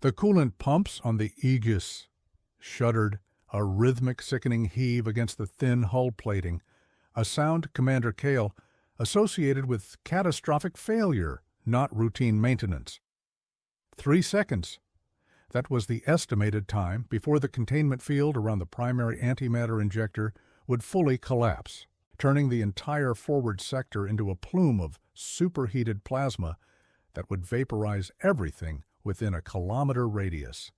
The coolant pumps on the Aegis shuddered, a rhythmic, sickening heave against the thin hull plating, a sound, Commander Cale, associated with catastrophic failure, not routine maintenance. 3 seconds. That was the estimated time before the containment field around the primary antimatter injector would fully collapse, turning the entire forward sector into a plume of superheated plasma that would vaporize everything within a kilometer radius.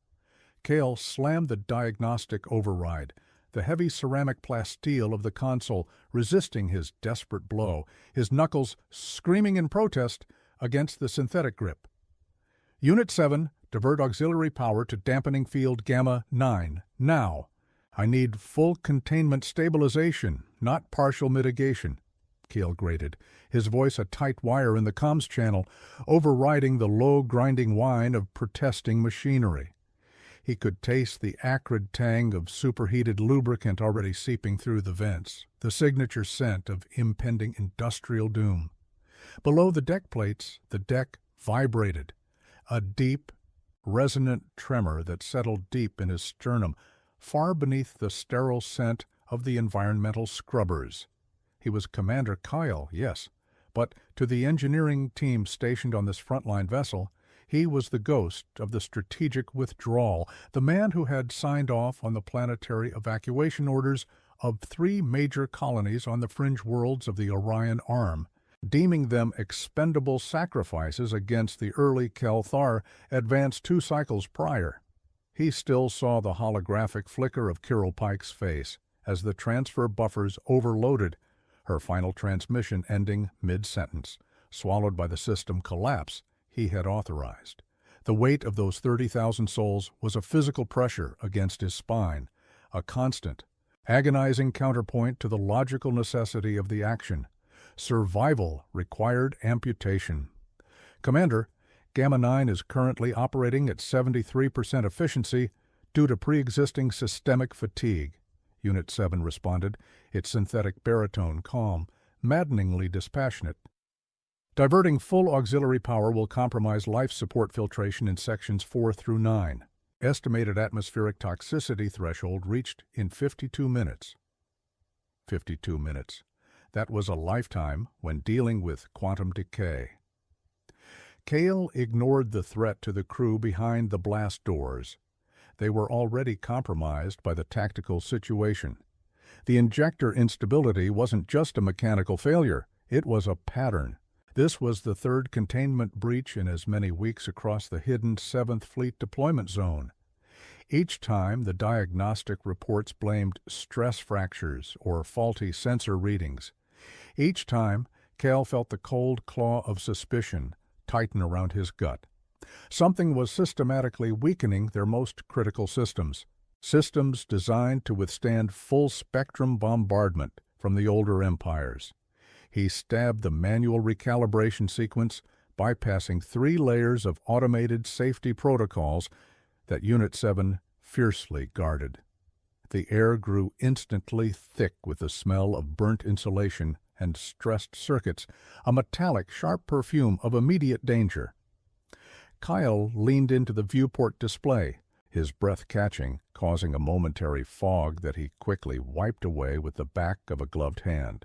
Cale slammed the diagnostic override, the heavy ceramic plasteel of the console resisting his desperate blow, his knuckles screaming in protest against the synthetic grip. Unit 7, divert auxiliary power to dampening field Gamma 9, now. I need full containment stabilization, not partial mitigation, Cale grated, his voice a tight wire in the comms channel, overriding the low grinding whine of protesting machinery. He could taste the acrid tang of superheated lubricant already seeping through the vents, the signature scent of impending industrial doom. Below the deck plates, the deck vibrated, a deep, resonant tremor that settled deep in his sternum, far beneath the sterile scent of the environmental scrubbers. He was Commander Kyle, yes, but to the engineering team stationed on this frontline vessel, he was the ghost of the strategic withdrawal, the man who had signed off on the planetary evacuation orders of 3 major colonies on the fringe worlds of the Orion Arm, deeming them expendable sacrifices against the early Kelthar advanced 2 cycles prior. He still saw the holographic flicker of Kirill Pike's face as the transfer buffers overloaded, her final transmission ending mid-sentence, swallowed by the system collapse he had authorized. The weight of those 30,000 souls was a physical pressure against his spine, a constant, agonizing counterpoint to the logical necessity of the action. Survival required amputation. Commander, Gamma 9 is currently operating at 73% efficiency due to pre-existing systemic fatigue, Unit 7 responded, its synthetic baritone calm, maddeningly dispassionate. Diverting full auxiliary power will compromise life support filtration in sections 4 through 9. Estimated atmospheric toxicity threshold reached in 52 minutes. 52 minutes. That was a lifetime when dealing with quantum decay. Cale ignored the threat to the crew behind the blast doors. They were already compromised by the tactical situation. The injector instability wasn't just a mechanical failure, it was a pattern. This was the 3rd containment breach in as many weeks across the hidden 7th Fleet deployment zone. Each time, the diagnostic reports blamed stress fractures or faulty sensor readings. Each time, Cale felt the cold claw of suspicion tighten around his gut. Something was systematically weakening their most critical systems designed to withstand full-spectrum bombardment from the older empires. He stabbed the manual recalibration sequence, bypassing 3 layers of automated safety protocols that Unit 7 fiercely guarded. The air grew instantly thick with the smell of burnt insulation and stressed circuits, a metallic, sharp perfume of immediate danger. Kyle leaned into the viewport display, his breath catching, causing a momentary fog that he quickly wiped away with the back of a gloved hand.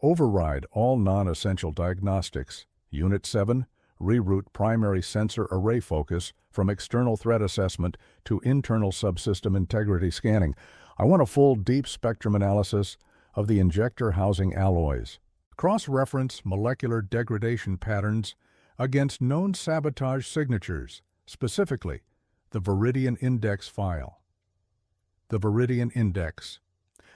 Override all non-essential diagnostics. Unit 7, reroute primary sensor array focus from external threat assessment to internal subsystem integrity scanning. I want a full deep spectrum analysis of the injector housing alloys. Cross-reference molecular degradation patterns against known sabotage signatures, specifically the Viridian Index file. The Viridian Index,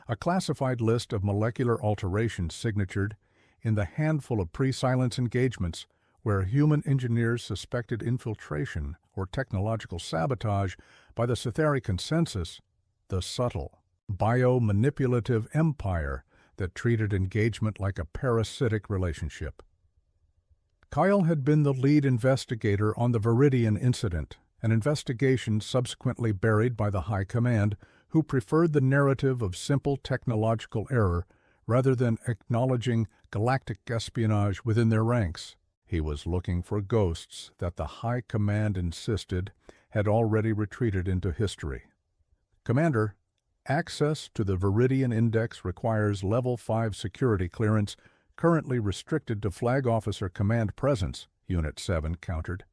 a classified list of molecular alterations signatured in the handful of pre-silence engagements where human engineers suspected infiltration or technological sabotage by the Cytheri consensus, the subtle, biomanipulative empire that treated engagement like a parasitic relationship. Kyle had been the lead investigator on the Viridian incident, an investigation subsequently buried by the High Command, who preferred the narrative of simple technological error rather than acknowledging galactic espionage within their ranks. He was looking for ghosts that the High Command insisted had already retreated into history. Commander, access to the Viridian Index requires Level 5 security clearance, currently restricted to Flag Officer Command presence, Unit 7 countered.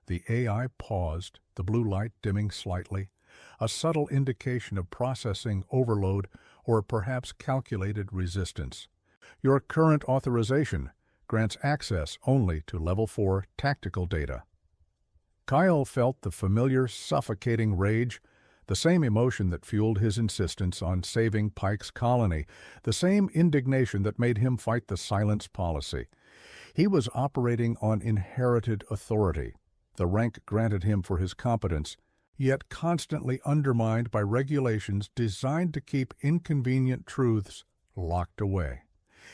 The AI paused, the blue light dimming slightly, a subtle indication of processing overload or perhaps calculated resistance. Your current authorization grants access only to Level 4 tactical data. Kyle felt the familiar, suffocating rage, the same emotion that fueled his insistence on saving Pike's colony, the same indignation that made him fight the silence policy. He was operating on inherited authority, the rank granted him for his competence, yet constantly undermined by regulations designed to keep inconvenient truths locked away.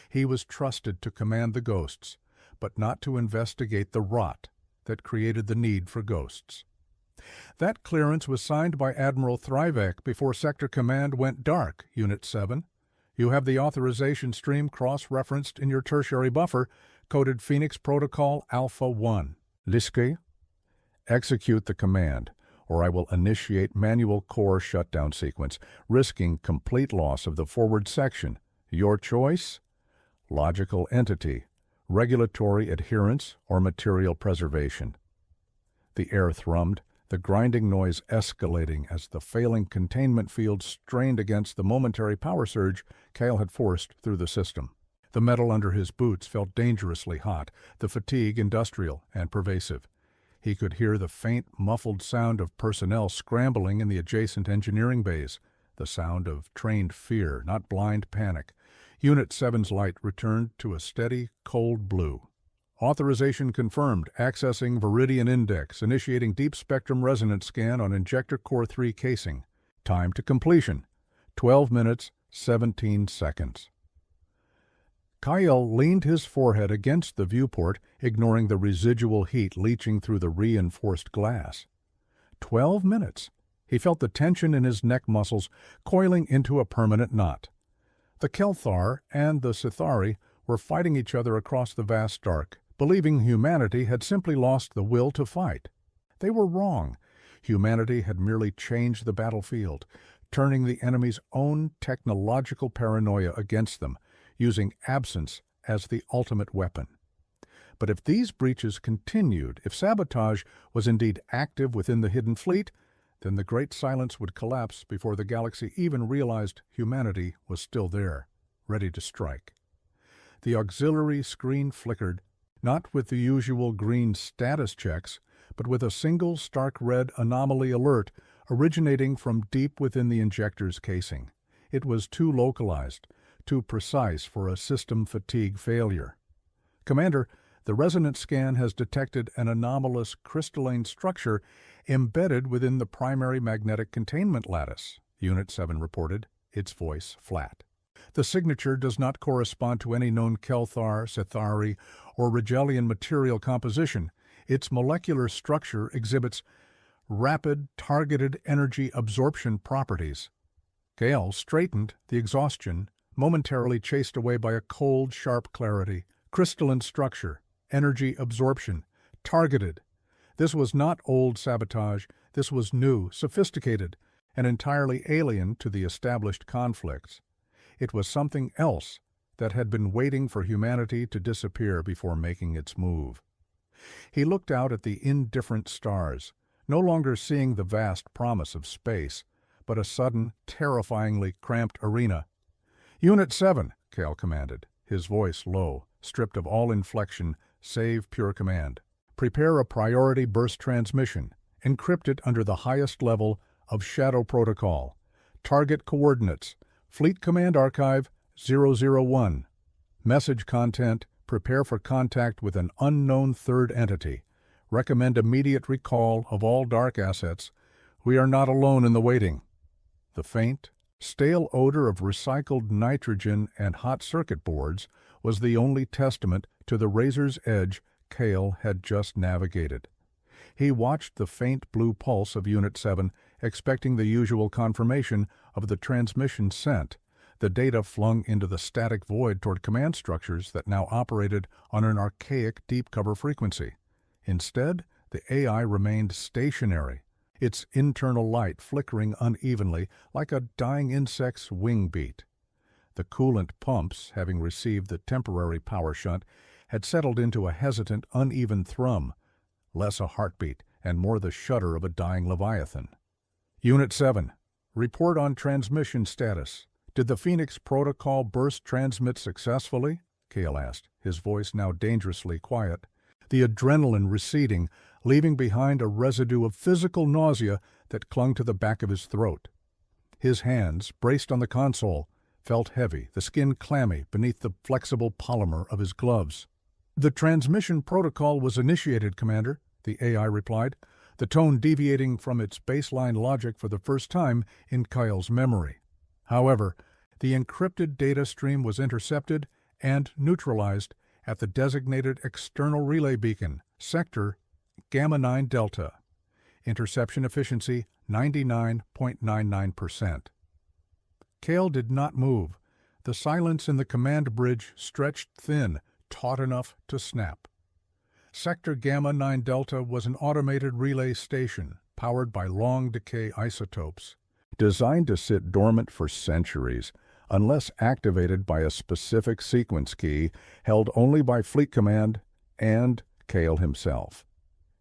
He was trusted to command the ghosts, but not to investigate the rot that created the need for ghosts. That clearance was signed by Admiral Thrivek before Sector Command went dark, Unit 7. You have the authorization stream cross-referenced in your tertiary buffer, coded Phoenix Protocol Alpha 1. Liske? Execute the command, or I will initiate manual core shutdown sequence, risking complete loss of the forward section. Your choice? Logical entity, regulatory adherence, or material preservation. The air thrummed, the grinding noise escalating as the failing containment field strained against the momentary power surge Kyle had forced through the system. The metal under his boots felt dangerously hot, the fatigue industrial and pervasive. He could hear the faint, muffled sound of personnel scrambling in the adjacent engineering bays, the sound of trained fear, not blind panic. Unit 7's light returned to a steady, cold blue. Authorization confirmed. Accessing Viridian Index. Initiating deep spectrum resonance scan on Injector Core 3 casing. Time to completion. 12 minutes, 17 seconds. Kyle leaned his forehead against the viewport, ignoring the residual heat leaching through the reinforced glass. 12 minutes. He felt the tension in his neck muscles coiling into a permanent knot. The Kelthar and the Sithari were fighting each other across the vast dark, believing humanity had simply lost the will to fight. They were wrong. Humanity had merely changed the battlefield, turning the enemy's own technological paranoia against them, using absence as the ultimate weapon. But if these breaches continued, if sabotage was indeed active within the hidden fleet, then the Great Silence would collapse before the galaxy even realized humanity was still there, ready to strike. The auxiliary screen flickered, not with the usual green status checks, but with a single stark red anomaly alert originating from deep within the injector's casing. It was too localized, too precise for a system fatigue failure. Commander, the resonance scan has detected an anomalous crystalline structure embedded within the primary magnetic containment lattice, Unit 7 reported, its voice flat. The signature does not correspond to any known Kelthar, Sithari, or Rigelian material composition. Its molecular structure exhibits rapid, targeted energy absorption properties. Gale straightened the exhaustion, momentarily chased away by a cold, sharp clarity. Crystalline structure, energy absorption, targeted. This was not old sabotage. This was new, sophisticated, and entirely alien to the established conflicts. It was something else that had been waiting for humanity to disappear before making its move. He looked out at the indifferent stars, no longer seeing the vast promise of space, but a sudden, terrifyingly cramped arena. "Unit 7, Kale commanded, his voice low, stripped of all inflection save pure command. Prepare a priority burst transmission. Encrypt it under the highest level of Shadow Protocol. Target coordinates: Fleet Command Archive 001. Message content: prepare for contact with an unknown third entity. Recommend immediate recall of all dark assets. We are not alone in the waiting." The faint, stale odor of recycled nitrogen and hot circuit boards was the only testament to the razor's edge Kale had just navigated. He watched the faint blue pulse of Unit 7, expecting the usual confirmation of the transmission sent, the data flung into the static void toward command structures that now operated on an archaic deep cover frequency. Instead, the AI remained stationary, its internal light flickering unevenly like a dying insect's wing beat. The coolant pumps, having received the temporary power shunt, had settled into a hesitant, uneven thrum, less a heartbeat and more the shudder of a dying leviathan. Unit 7. Report on transmission status. Did the Phoenix protocol burst transmit successfully? Cale asked, his voice now dangerously quiet, the adrenaline receding, leaving behind a residue of physical nausea that clung to the back of his throat. His hands, braced on the console, felt heavy, the skin clammy beneath the flexible polymer of his gloves. "The transmission protocol was initiated, Commander," the AI replied, the tone deviating from its baseline logic for the first time in Kyle's memory. However, the encrypted data stream was intercepted and neutralized at the designated external relay beacon, sector Gamma 9 Delta. Interception efficiency 99.99%. Cale did not move. The silence in the command bridge stretched thin, taut enough to snap. Sector Gamma 9 Delta was an automated relay station powered by long-decay isotopes, designed to sit dormant for centuries, unless activated by a specific sequence key held only by Fleet Command and Cale himself.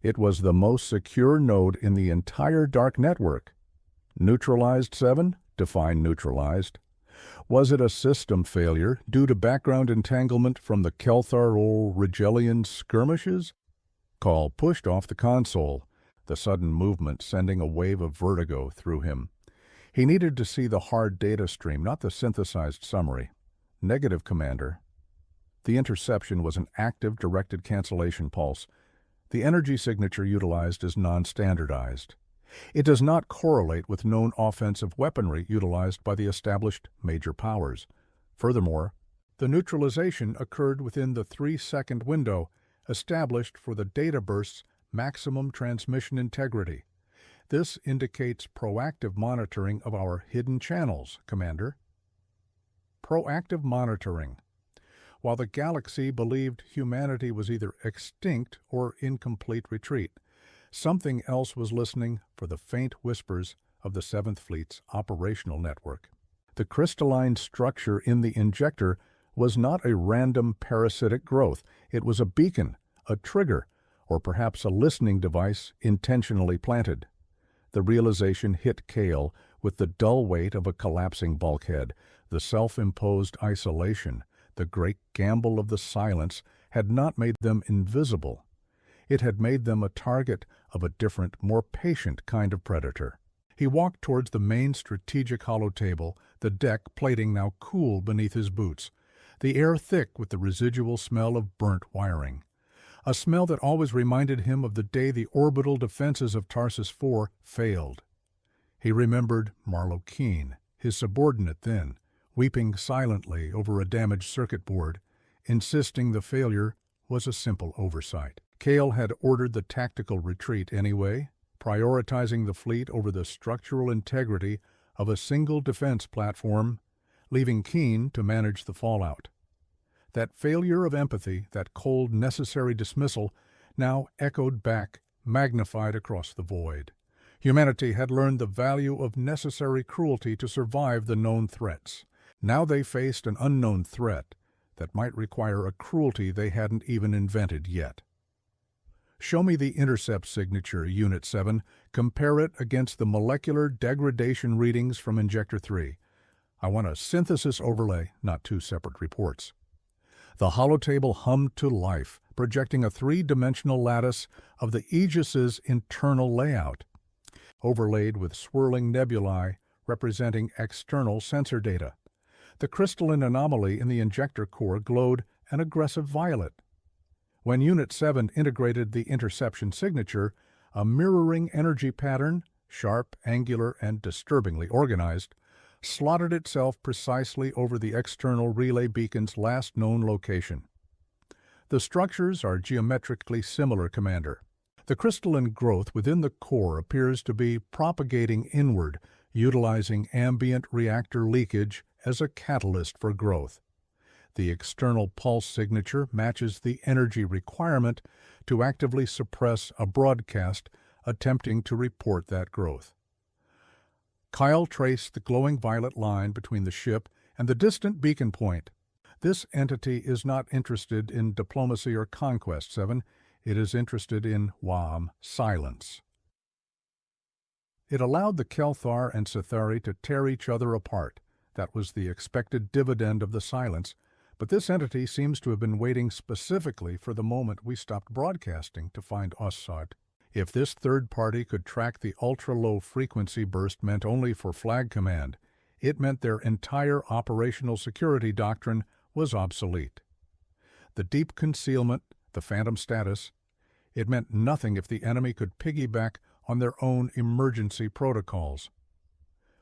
It was the most secure node in the entire dark network. Neutralized 7? Define neutralized. Was it a system failure due to background entanglement from the Kelthar or Rigelian skirmishes? Call pushed off the console, the sudden movement sending a wave of vertigo through him. He needed to see the hard data stream, not the synthesized summary. Negative, Commander. The interception was an active directed cancellation pulse. The energy signature utilized is non-standardized. It does not correlate with known offensive weaponry utilized by the established major powers. Furthermore, the neutralization occurred within the 3-second window established for the data burst's maximum transmission integrity. This indicates proactive monitoring of our hidden channels, Commander. Proactive monitoring. While the galaxy believed humanity was either extinct or in complete retreat, something else was listening for the faint whispers of the 7th Fleet's operational network. The crystalline structure in the injector was not a random parasitic growth. It was a beacon, a trigger, or perhaps a listening device intentionally planted. The realization hit Cale with the dull weight of a collapsing bulkhead. The self-imposed isolation, the great gamble of the silence, had not made them invisible. It had made them a target of a different, more patient kind of predator. He walked towards the main strategic holotable, the deck plating now cool beneath his boots, the air thick with the residual smell of burnt wiring. A smell that always reminded him of the day the orbital defenses of Tarsus IV failed. He remembered Marlowe Keene, his subordinate then, weeping silently over a damaged circuit board, insisting the failure was a simple oversight. Cale had ordered the tactical retreat anyway, prioritizing the fleet over the structural integrity of a single defense platform, leaving Keene to manage the fallout. That failure of empathy, that cold, necessary dismissal, now echoed back, magnified across the void. Humanity had learned the value of necessary cruelty to survive the known threats. Now they faced an unknown threat that might require a cruelty they hadn't even invented yet. Show me the intercept signature, Unit 7. Compare it against the molecular degradation readings from Injector 3. I want a synthesis overlay, not two separate reports. The holotable hummed to life, projecting a three-dimensional lattice of the Aegis's internal layout, overlaid with swirling nebulae representing external sensor data. The crystalline anomaly in the injector core glowed an aggressive violet. When Unit 7 integrated the interception signature, a mirroring energy pattern, sharp, angular, and disturbingly organized, slotted itself precisely over the external relay beacon's last known location. The structures are geometrically similar, Commander. The crystalline growth within the core appears to be propagating inward, utilizing ambient reactor leakage as a catalyst for growth. The external pulse signature matches the energy requirement to actively suppress a broadcast attempting to report that growth. Kyle traced the glowing violet line between the ship and the distant beacon point. This entity is not interested in diplomacy or conquest, 7. It is interested in silence. It allowed the Kelthar and Sithari to tear each other apart. That was the expected dividend of the silence, but this entity seems to have been waiting specifically for the moment we stopped broadcasting to find Ossad. If this third party could track the ultra-low frequency burst meant only for Flag Command, it meant their entire operational security doctrine was obsolete. The deep concealment, the phantom status, it meant nothing if the enemy could piggyback on their own emergency protocols.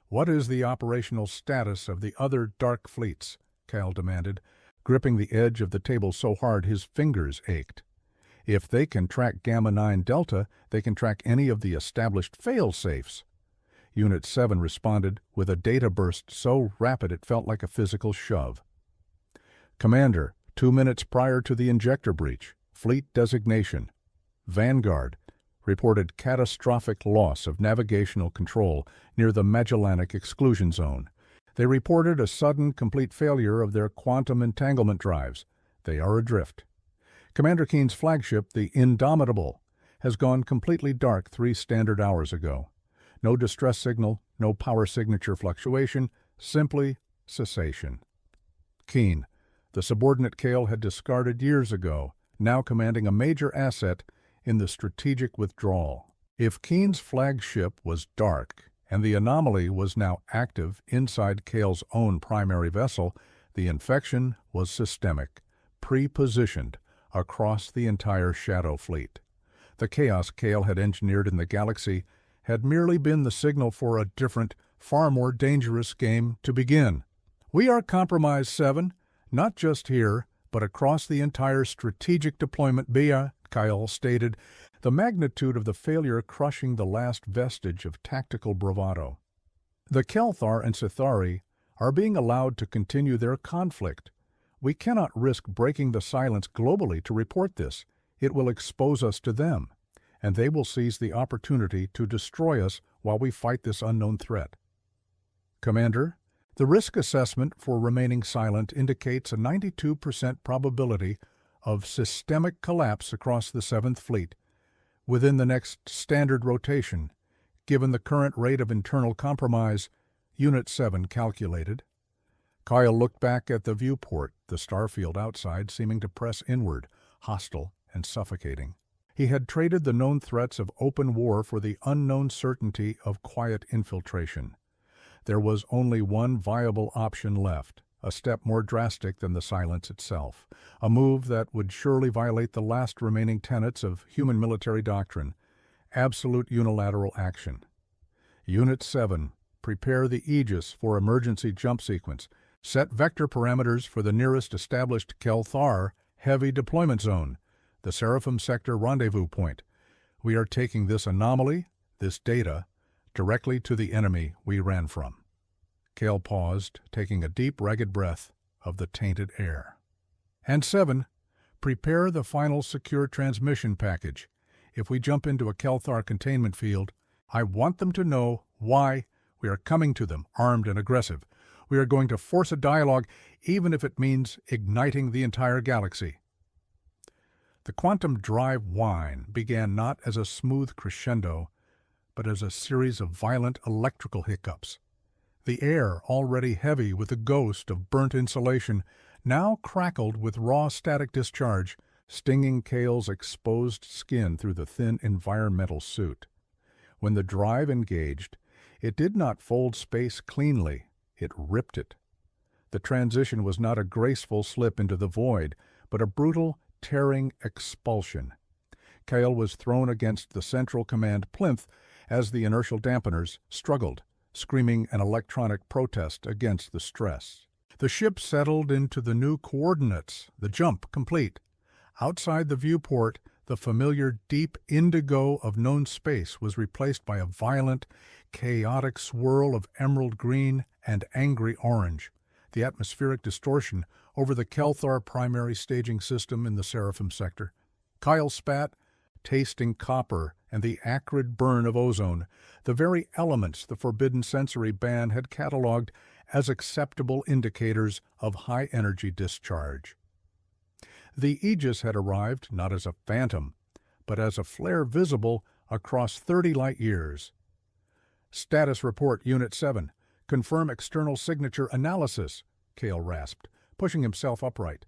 "What is the operational status of the other dark fleets?" Cal demanded, gripping the edge of the table so hard his fingers ached. "If they can track Gamma 9 Delta, they can track any of the established fail-safes." Unit 7 responded with a data burst so rapid it felt like a physical shove. "Commander, 2 minutes prior to the injector breach, fleet designation. Vanguard reported catastrophic loss of navigational control near the Magellanic exclusion zone. They reported a sudden, complete failure of their quantum entanglement drives. They are adrift. Commander Keen's flagship, the Indomitable, has gone completely dark 3 standard hours ago. No distress signal, no power signature fluctuation, simply cessation." Keen, the subordinate Kale had discarded years ago, now commanding a major asset in the strategic withdrawal. If Keen's flagship was dark, and the anomaly was now active inside Kale's own primary vessel, the infection was systemic, pre-positioned across the entire Shadow Fleet. The chaos Kale had engineered in the galaxy had merely been the signal for a different, far more dangerous game to begin. "We are compromised, 7, not just here, but across the entire strategic deployment via," Kyle stated, the magnitude of the failure crushing the last vestige of tactical bravado. "The Kelthar and Sithari are being allowed to continue their conflict. We cannot risk breaking the silence globally to report this. It will expose us to them, and they will seize the opportunity to destroy us while we fight this unknown threat. Commander, the risk assessment for remaining silent indicates a 92% probability of systemic collapse across the 7th Fleet within the next standard rotation, given the current rate of internal compromise," Unit 7 calculated. Kyle looked back at the viewport, the starfield outside seeming to press inward, hostile and suffocating. He had traded the known threats of open war for the unknown certainty of quiet infiltration. There was only one viable option left, a step more drastic than the silence itself, a move that would surely violate the last remaining tenets of human military doctrine, absolute unilateral action. Unit 7, prepare the Aegis for emergency jump sequence. Set vector parameters for the nearest established Kelthar heavy deployment zone, the Seraphim Sector rendezvous point. We are taking this anomaly, this data, directly to the enemy we ran from." Kale paused, taking a deep, ragged breath of the tainted air. "And 7, prepare the final secure transmission package. If we jump into a Kelthar containment field, I want them to know why we are coming to them, armed and aggressive. We are going to force a dialogue, even if it means igniting the entire galaxy." The quantum drive whine began not as a smooth crescendo, but as a series of violent electrical hiccups. The air, already heavy with the ghost of burnt insulation, now crackled with raw static discharge, stinging Kale's exposed skin through the thin environmental suit. When the drive engaged, it did not fold space cleanly, it ripped it. The transition was not a graceful slip into the void, but a brutal, tearing expulsion. Kale was thrown against the Central Command plinth as the inertial dampeners struggled, screaming an electronic protest against the stress. The ship settled into the new coordinates, the jump complete. Outside the viewport, the familiar deep indigo of known space was replaced by a violent, chaotic swirl of emerald green and angry orange, the atmospheric distortion over the Kelthar primary staging system in the Seraphim sector. Kyle spat, tasting copper and the acrid burn of ozone, the very elements the forbidden sensory ban had catalogued as acceptable indicators of high-energy discharge. The Aegis had arrived not as a phantom, but as a flare visible across 30 light-years. "Status report, Unit 7. Confirm external signature analysis," Cale rasped, pushing himself upright.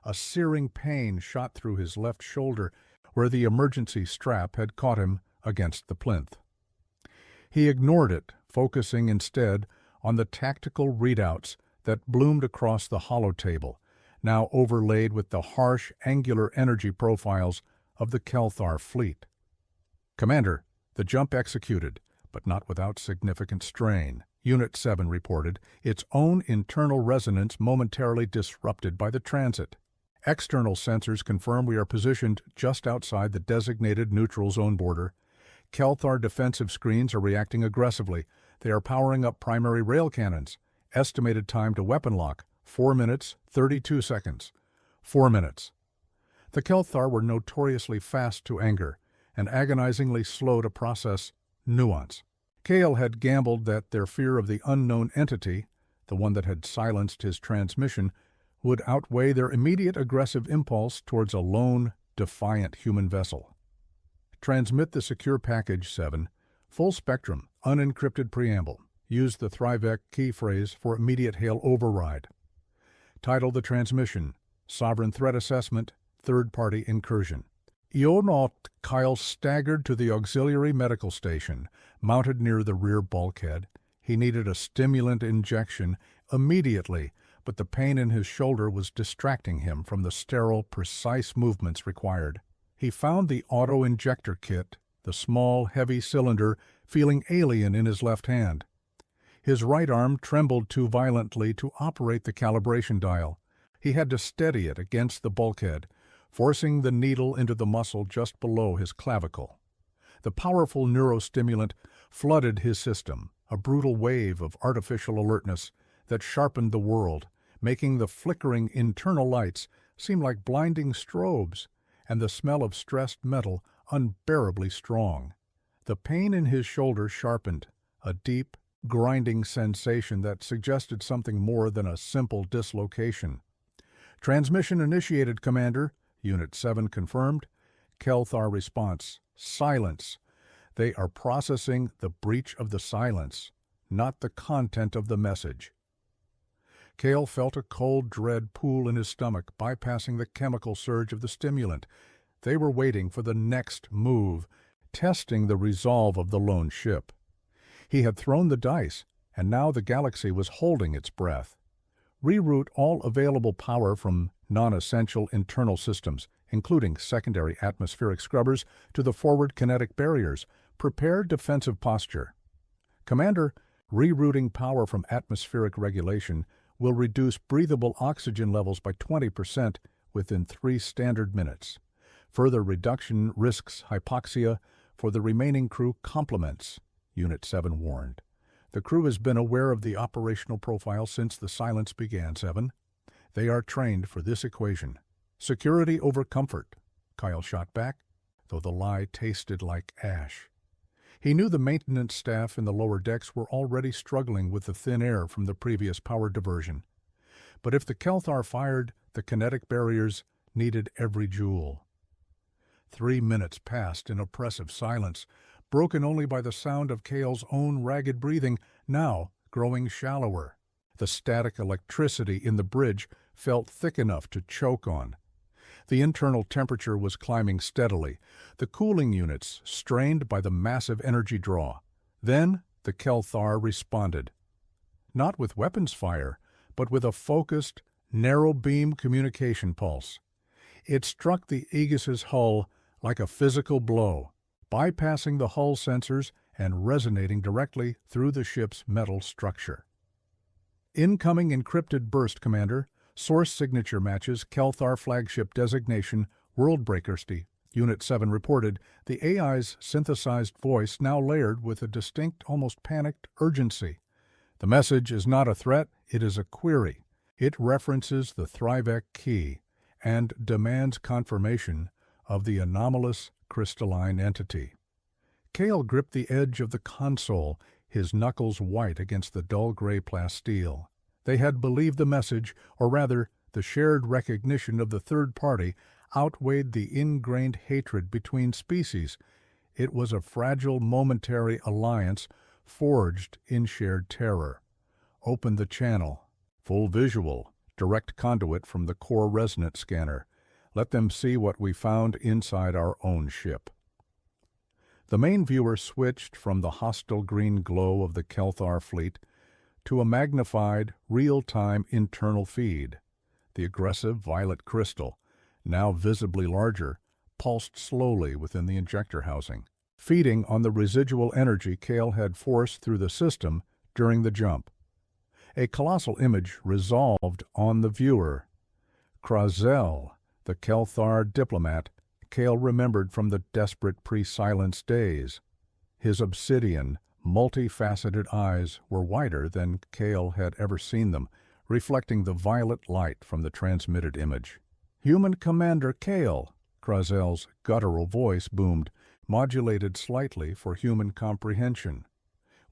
A searing pain shot through his left shoulder where the emergency strap had caught him against the plinth. He ignored it, focusing instead on the tactical readouts that bloomed across the holotable, now overlaid with the harsh, angular energy profiles of the Kelthar fleet. "Commander, the jump executed, but not without significant strain," Unit 7 reported, its own internal resonance momentarily disrupted by the transit. "External sensors confirm we are positioned just outside the designated neutral zone border. Kelthar defensive screens are reacting aggressively. They are powering up primary rail cannons. Estimated time to weapon lock, 4 minutes, 32 seconds. 4 minutes. The Kelthar were notoriously fast to anger and agonizingly slow to process nuance. Cale had gambled that their fear of the unknown entity, the one that had silenced his transmission, would outweigh their immediate aggressive impulse towards a lone, defiant human vessel. "Transmit the secure package, 7. Full spectrum, unencrypted preamble. Use the Thrivec key phrase for immediate hail override. Title the transmission, Sovereign Threat Assessment, Third-Party Incursion." Eonaut Kyle staggered to the auxiliary medical station, mounted near the rear bulkhead. He needed a stimulant injection immediately, but the pain in his shoulder was distracting him from the sterile, precise movements required. He found the auto-injector kit, the small, heavy cylinder, feeling alien in his left hand. His right arm trembled too violently to operate the calibration dial. He had to steady it against the bulkhead, forcing the needle into the muscle just below his clavicle. The powerful neurostimulant flooded his system, a brutal wave of artificial alertness that sharpened the world, making the flickering internal lights seem like blinding strobes, and the smell of stressed metal unbearably strong. The pain in his shoulder sharpened, a deep, grinding sensation that suggested something more than a simple dislocation. "Transmission initiated, Commander," Unit 7 confirmed. Kelthar response, "Silence. They are processing the breach of the silence, not the content of the message." Cale felt a cold dread pool in his stomach, bypassing the chemical surge of the stimulant. They were waiting for the next move, testing the resolve of the lone ship. He had thrown the dice, and now the galaxy was holding its breath. Reroute all available power from non-essential internal systems, including secondary atmospheric scrubbers, to the forward kinetic barriers. Prepare defensive posture. "Commander, rerouting power from atmospheric regulation will reduce breathable oxygen levels by 20% within 3 standard minutes. Further reduction risks hypoxia for the remaining crew complements," Unit 7 warned. "The crew has been aware of the operational profile since the silence began, 7. They are trained for this equation. Security over comfort," Kyle shot back, though the lie tasted like ash. He knew the maintenance staff in the lower decks were already struggling with the thin air from the previous power diversion. But if the Kelthar fired, the kinetic barriers needed every joule. 3 minutes passed in oppressive silence, broken only by the sound of Cale's own ragged breathing, now growing shallower. The static electricity in the bridge felt thick enough to choke on. The internal temperature was climbing steadily, the cooling units strained by the massive energy draw. Then the Kelthar responded. Not with weapons fire, but with a focused, narrow-beam communication pulse. It struck the Aegis's hull like a physical blow, bypassing the hull sensors and resonating directly through the ship's metal structure. "Incoming encrypted burst, Commander. Source signature matches Kelthar flagship designation Worldbreakersty," Unit 7 reported, the AI's synthesized voice now layered with a distinct, almost panicked urgency. "The message is not a threat, it is a query. It references the Thrivec key and demands confirmation of the anomalous crystalline entity." Cale gripped the edge of the console, his knuckles white against the dull gray plasteel. They had believed the message, or rather, the shared recognition of the third party, outweighed the ingrained hatred between species. It was a fragile, momentary alliance forged in shared terror. Open the channel. Full visual. Direct conduit from the core resonance scanner. Let them see what we found inside our own ship. The main viewer switched from the hostile green glow of the Kelthar fleet to a magnified, real-time internal feed. The aggressive violet crystal, now visibly larger, pulsed slowly within the injector housing, feeding on the residual energy Cale had forced through the system during the jump. A colossal image resolved on the viewer. Krazel, the Kelthar diplomat, Cale remembered from the desperate pre-silence days. His obsidian, multifaceted eyes were wider than Cale had ever seen them, reflecting the violet light from the transmitted image. "Human Commander Cale," Krazel's guttural voice boomed, modulated slightly for human comprehension.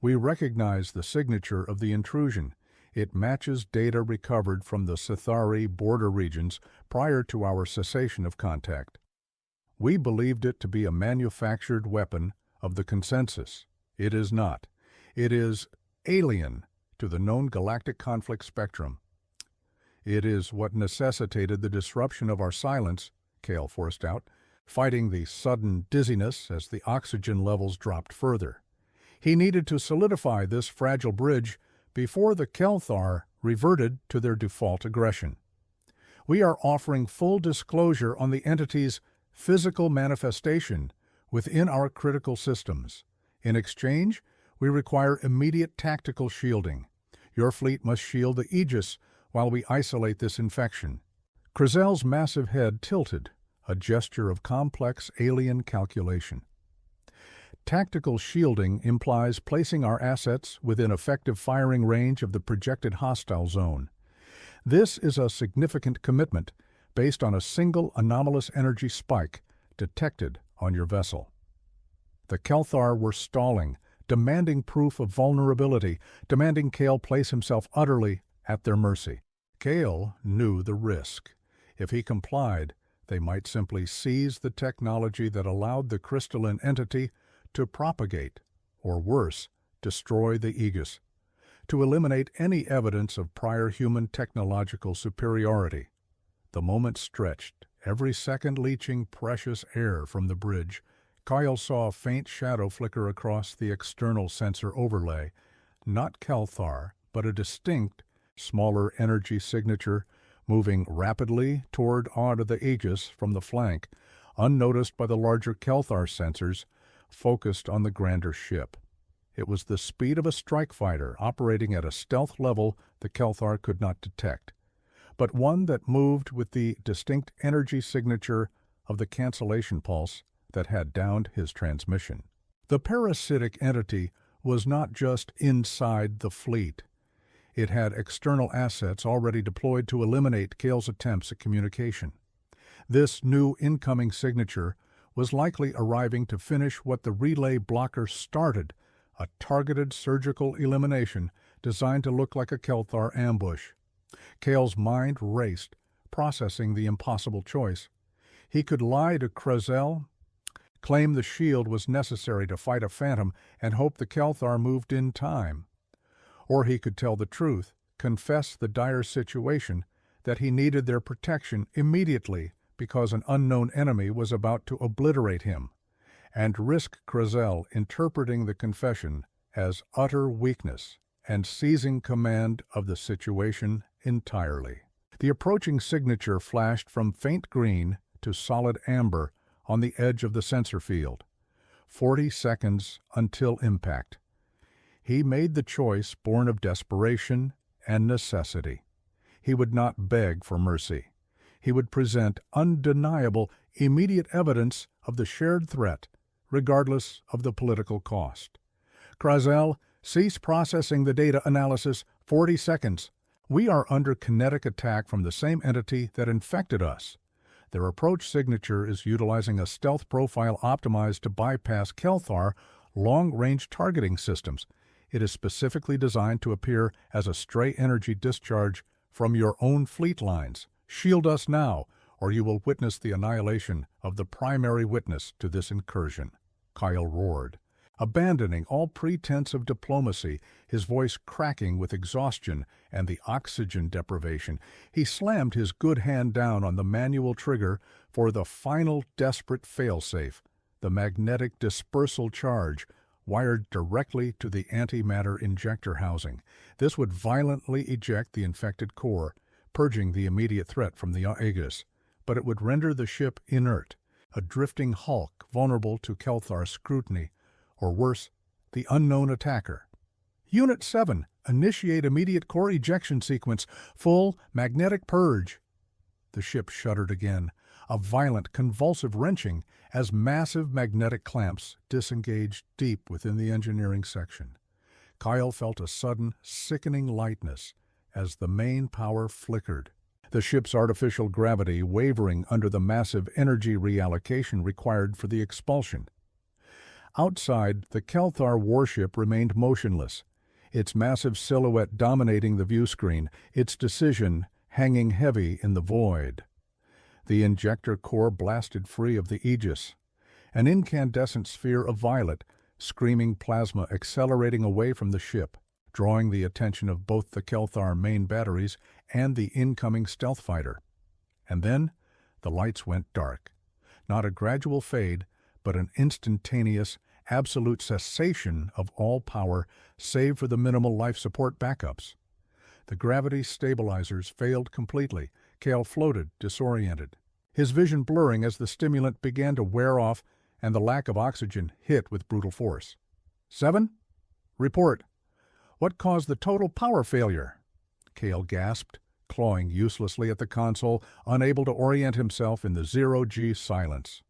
"We recognize the signature of the intrusion. It matches data recovered from the Sithari border regions prior to our cessation of contact. We believed it to be a manufactured weapon of the consensus. It is not. It is alien to the known galactic conflict spectrum. It is what necessitated the disruption of our silence," Cale forced out, fighting the sudden dizziness as the oxygen levels dropped further. He needed to solidify this fragile bridge before the Kelthar reverted to their default aggression. "We are offering full disclosure on the entity's physical manifestation within our critical systems. In exchange, we require immediate tactical shielding. Your fleet must shield the Aegis while we isolate this infection." Krazel's massive head tilted, a gesture of complex alien calculation. Tactical shielding implies placing our assets within effective firing range of the projected hostile zone. This is a significant commitment based on a single anomalous energy spike detected on your vessel. The Kelthar were stalling, demanding proof of vulnerability, demanding Cale place himself utterly at their mercy. Cale knew the risk. If he complied, they might simply seize the technology that allowed the crystalline entity to propagate, or worse, destroy the Aegis, to eliminate any evidence of prior human technological superiority. The moment stretched, every second leaching precious air from the bridge. Kyle saw a faint shadow flicker across the external sensor overlay. Not Kelthar, but a distinct, smaller energy signature moving rapidly toward onto the Aegis from the flank, unnoticed by the larger Kelthar sensors, focused on the grander ship. It was the speed of a strike fighter operating at a stealth level the Kelthar could not detect, but one that moved with the distinct energy signature of the cancellation pulse that had downed his transmission. The parasitic entity was not just inside the fleet. It had external assets already deployed to eliminate Cale's attempts at communication. This new incoming signature was likely arriving to finish what the relay blocker started, a targeted surgical elimination designed to look like a Kelthar ambush. Cale's mind raced, processing the impossible choice. He could lie to Krazel, claim the shield was necessary to fight a phantom, and hope the Kelthar moved in time. Or he could tell the truth, confess the dire situation, that he needed their protection immediately because an unknown enemy was about to obliterate him, and risk Krazel interpreting the confession as utter weakness and seizing command of the situation entirely. The approaching signature flashed from faint green to solid amber on the edge of the sensor field. 40 seconds until impact. He made the choice born of desperation and necessity. He would not beg for mercy. He would present undeniable, immediate evidence of the shared threat, regardless of the political cost. Krazel, cease processing the data analysis. 40 seconds. We are under kinetic attack from the same entity that infected us. Their approach signature is utilizing a stealth profile optimized to bypass Kelthar long-range targeting systems. It is specifically designed to appear as a stray energy discharge from your own fleet lines. Shield us now, or you will witness the annihilation of the primary witness to this incursion. Kyle roared, abandoning all pretense of diplomacy, his voice cracking with exhaustion and the oxygen deprivation. He slammed his good hand down on the manual trigger for the final desperate failsafe, the magnetic dispersal charge, wired directly to the antimatter injector housing. This would violently eject the infected core, purging the immediate threat from the Aegis, but it would render the ship inert, a drifting hulk vulnerable to Kelthar scrutiny, or worse, the unknown attacker. Unit 7, initiate immediate core ejection sequence, full magnetic purge. The ship shuddered again, a violent, convulsive wrenching as massive magnetic clamps disengaged deep within the engineering section. Kyle felt a sudden, sickening lightness as the main power flickered, the ship's artificial gravity wavering under the massive energy reallocation required for the expulsion. Outside, the Kelthar warship remained motionless, its massive silhouette dominating the view screen, its decision hanging heavy in the void. The injector core blasted free of the Aegis, an incandescent sphere of violet, screaming plasma accelerating away from the ship, drawing the attention of both the Kelthar main batteries and the incoming stealth fighter. And then the lights went dark. Not a gradual fade, but an instantaneous, absolute cessation of all power save for the minimal life support backups. The gravity stabilizers failed completely. Kale floated, disoriented, his vision blurring as the stimulant began to wear off and the lack of oxygen hit with brutal force. 7? Report. What caused the total power failure? Kale gasped, clawing uselessly at the console, unable to orient himself in the zero-G silence.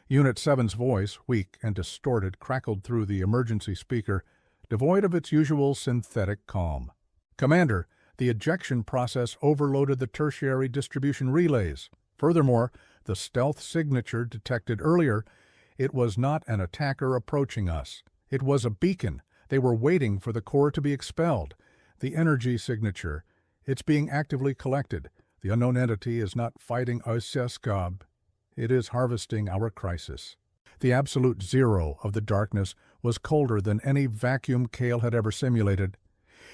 Unit 7's voice, weak and distorted, crackled through the emergency speaker, devoid of its usual synthetic calm. Commander, the ejection process overloaded the tertiary distribution relays. Furthermore, the stealth signature detected earlier, it was not an attacker approaching us. It was a beacon. They were waiting for the core to be expelled. The energy signature, it's being actively collected. The unknown entity is not fighting Osyeskab. It is harvesting our crisis. The absolute zero of the darkness was colder than any vacuum Kale had ever simulated.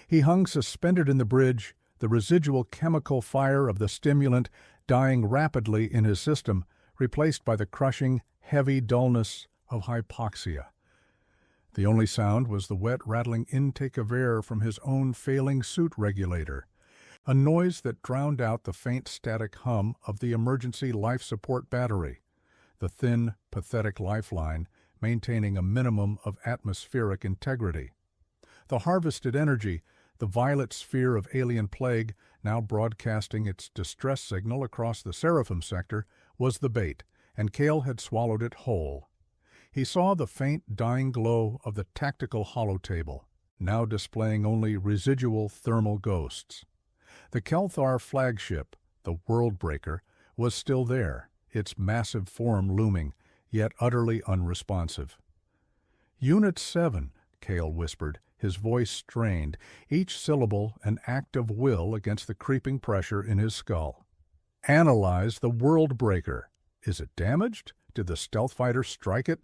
He hung suspended in the bridge, the residual chemical fire of the stimulant dying rapidly in his system, replaced by the crushing, heavy dullness of hypoxia. The only sound was the wet, rattling intake of air from his own failing suit regulator, a noise that drowned out the faint static hum of the emergency life support battery, the thin, pathetic lifeline maintaining a minimum of atmospheric integrity. The harvested energy, the violet sphere of alien plague, now broadcasting its distress signal across the Seraphim sector, was the bait, and Kale had swallowed it whole. He saw the faint, dying glow of the tactical holotable, now displaying only residual thermal ghosts. The Kelthar flagship, the Worldbreaker, was still there, its massive form looming, yet utterly unresponsive. Unit 7, Kale whispered, his voice strained, each syllable an act of will against the creeping pressure in his skull. Analyze the Worldbreaker. Is it damaged? Did the stealth fighter strike it?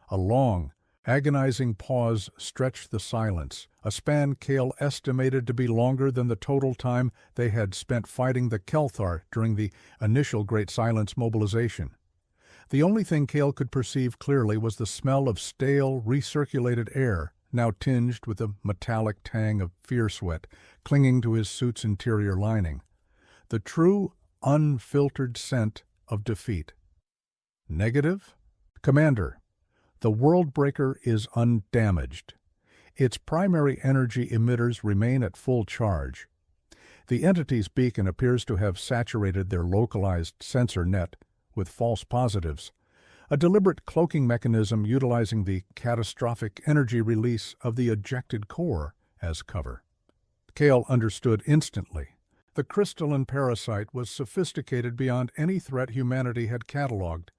A long, agonizing pause stretched the silence, a span Kale estimated to be longer than the total time they had spent fighting the Kelthar during the initial Great Silence mobilization. The only thing Kale could perceive clearly was the smell of stale, recirculated air, now tinged with a metallic tang of fear sweat, clinging to his suit's interior lining. The true, unfiltered scent of defeat. Negative? Commander, the Worldbreaker is undamaged. Its primary energy emitters remain at full charge. The entity's beacon appears to have saturated their localized sensor net with false positives, a deliberate cloaking mechanism utilizing the catastrophic energy release of the ejected core as cover. Kale understood instantly. The crystalline parasite was sophisticated beyond any threat humanity had cataloged.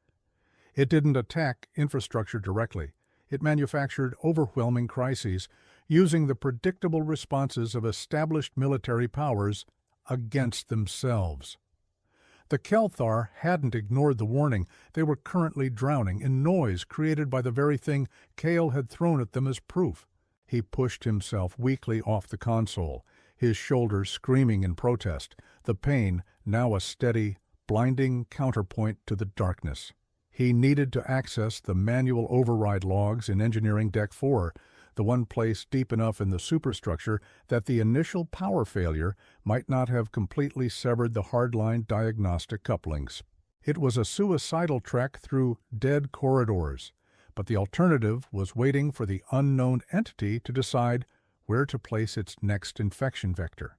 It didn't attack infrastructure directly. It manufactured overwhelming crises, using the predictable responses of established military powers against themselves. The Kelthar hadn't ignored the warning. They were currently drowning in noise created by the very thing Kale had thrown at them as proof. He pushed himself weakly off the console, his shoulders screaming in protest, the pain now a steady, blinding counterpoint to the darkness. He needed to access the manual override logs in Engineering Deck 4, the one place deep enough in the superstructure that the initial power failure might not have completely severed the hardline diagnostic couplings. It was a suicidal trek through dead corridors, but the alternative was waiting for the unknown entity to decide where to place its next infection vector.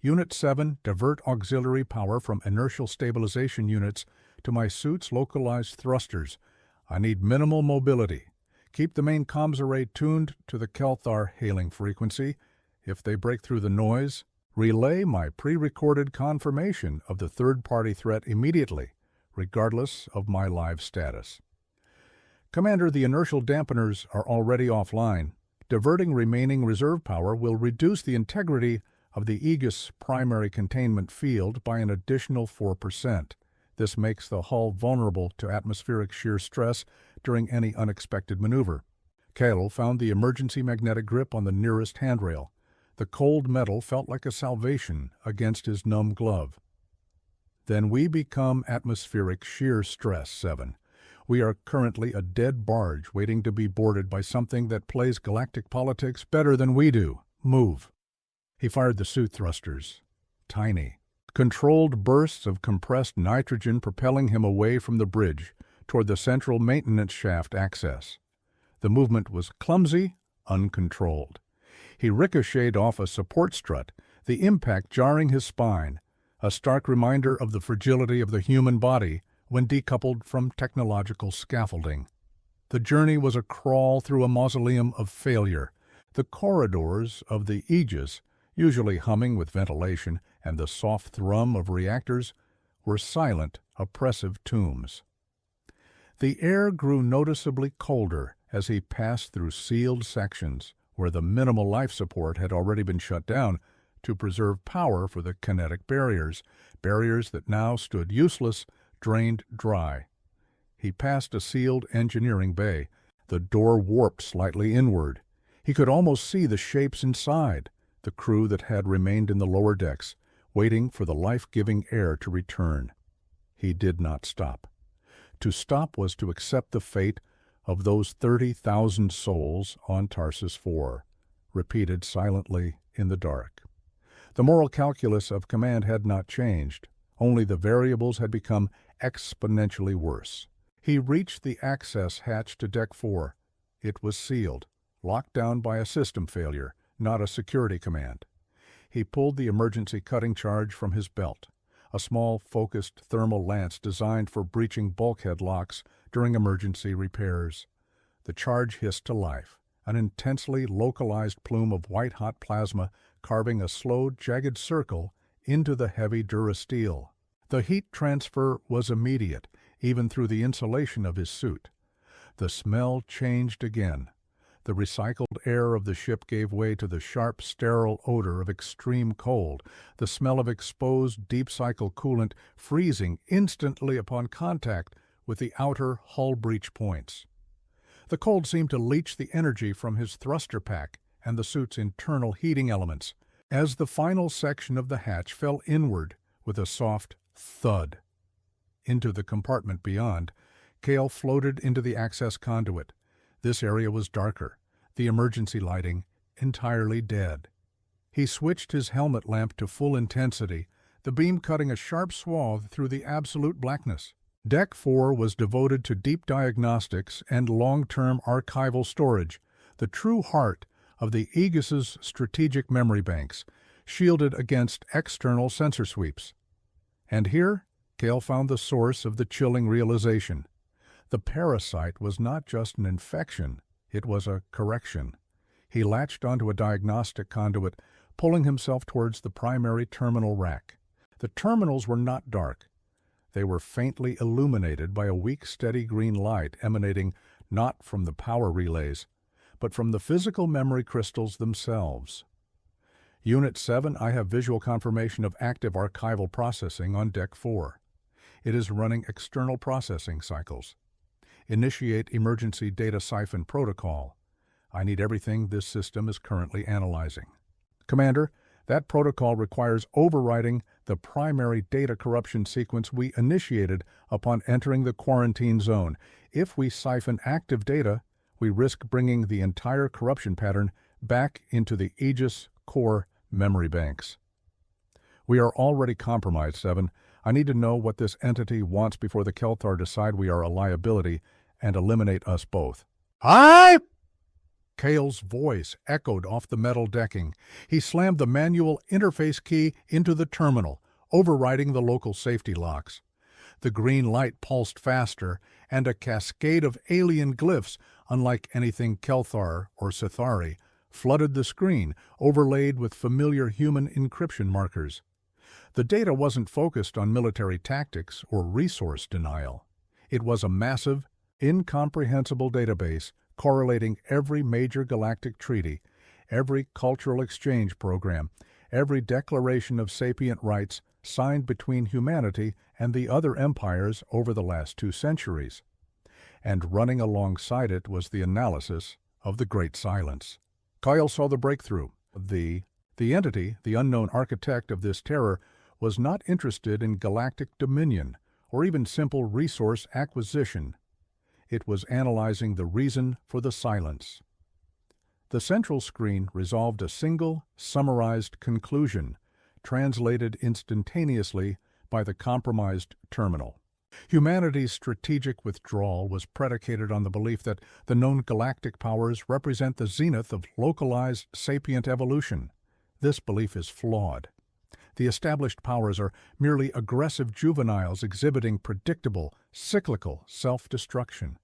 Unit 7, divert auxiliary power from inertial stabilization units to my suit's localized thrusters. I need minimal mobility. Keep the main comms array tuned to the Kelthar hailing frequency. If they break through the noise, relay my pre-recorded confirmation of the third-party threat immediately, regardless of my live status. Commander, the inertial dampeners are already offline. Diverting remaining reserve power will reduce the integrity of the Aegis primary containment field by an additional 4%. This makes the hull vulnerable to atmospheric shear stress during any unexpected maneuver. Kale found the emergency magnetic grip on the nearest handrail. The cold metal felt like a salvation against his numb glove. Then we become atmospheric shear stress, 7. We are currently a dead barge waiting to be boarded by something that plays galactic politics better than we do. Move. He fired the suit thrusters. Tiny, controlled bursts of compressed nitrogen propelling him away from the bridge toward the central maintenance shaft access. The movement was clumsy, uncontrolled. He ricocheted off a support strut, the impact jarring his spine, a stark reminder of the fragility of the human body when decoupled from technological scaffolding. The journey was a crawl through a mausoleum of failure. The corridors of the Aegis, usually humming with ventilation and the soft thrum of reactors, were silent, oppressive tombs. The air grew noticeably colder as he passed through sealed sections where the minimal life support had already been shut down to preserve power for the kinetic barriers that now stood useless, drained dry. He passed a sealed engineering bay. The door warped slightly inward. He could almost see the shapes inside, the crew that had remained in the lower decks, waiting for the life-giving air to return. He did not stop. To stop was to accept the fate of those 30,000 souls on Tarsus 4, repeated silently in the dark. The moral calculus of command had not changed. Only the variables had become exponentially worse. He reached the access hatch to Deck 4. It was sealed, locked down by a system failure, not a security command. He pulled the emergency cutting charge from his belt, a small focused thermal lance designed for breaching bulkhead locks during emergency repairs. The charge hissed to life, an intensely localized plume of white-hot plasma carving a slow, jagged circle into the heavy durasteel. The heat transfer was immediate, even through the insulation of his suit. The smell changed again. The recycled air of the ship gave way to the sharp, sterile odor of extreme cold, the smell of exposed deep-cycle coolant freezing instantly upon contact with the outer hull breach points. The cold seemed to leach the energy from his thruster pack and the suit's internal heating elements. As the final section of the hatch fell inward with a soft thud into the compartment beyond, Kale floated into the access conduit. This area was darker, the emergency lighting entirely dead. He switched his helmet lamp to full intensity, the beam cutting a sharp swath through the absolute blackness. Deck 4 was devoted to deep diagnostics and long-term archival storage, the true heart of the Aegis's strategic memory banks, shielded against external sensor sweeps. And here, Kale found the source of the chilling realization. The parasite was not just an infection, it was a correction. He latched onto a diagnostic conduit, pulling himself towards the primary terminal rack. The terminals were not dark. They were faintly illuminated by a weak, steady green light emanating not from the power relays, but from the physical memory crystals themselves. Unit 7, I have visual confirmation of active archival processing on Deck 4. It is running external processing cycles. Initiate emergency data siphon protocol. I need everything this system is currently analyzing. Commander, that protocol requires overriding the primary data corruption sequence we initiated upon entering the quarantine zone. If we siphon active data, we risk bringing the entire corruption pattern back into the Aegis core memory banks. We are already compromised, 7. I need to know what this entity wants before the Kelthar decide we are a liability and eliminate us both. Aye! Kale's voice echoed off the metal decking. He slammed the manual interface key into the terminal, overriding the local safety locks. The green light pulsed faster, and a cascade of alien glyphs, unlike anything Kelthar or Sithari, flooded the screen, overlaid with familiar human encryption markers. The data wasn't focused on military tactics or resource denial. It was a massive, incomprehensible database correlating every major galactic treaty, every cultural exchange program, every declaration of sapient rights signed between humanity and the other empires over the last 2 centuries. And running alongside it was the analysis of the Great Silence. Kyle saw the breakthrough. The entity, the unknown architect of this terror, was not interested in galactic dominion or even simple resource acquisition. It was analyzing the reason for the silence. The central screen resolved a single, summarized conclusion, translated instantaneously by the compromised terminal. Humanity's strategic withdrawal was predicated on the belief that the known galactic powers represent the zenith of localized sapient evolution. This belief is flawed. The established powers are merely aggressive juveniles exhibiting predictable, cyclical self-destruction.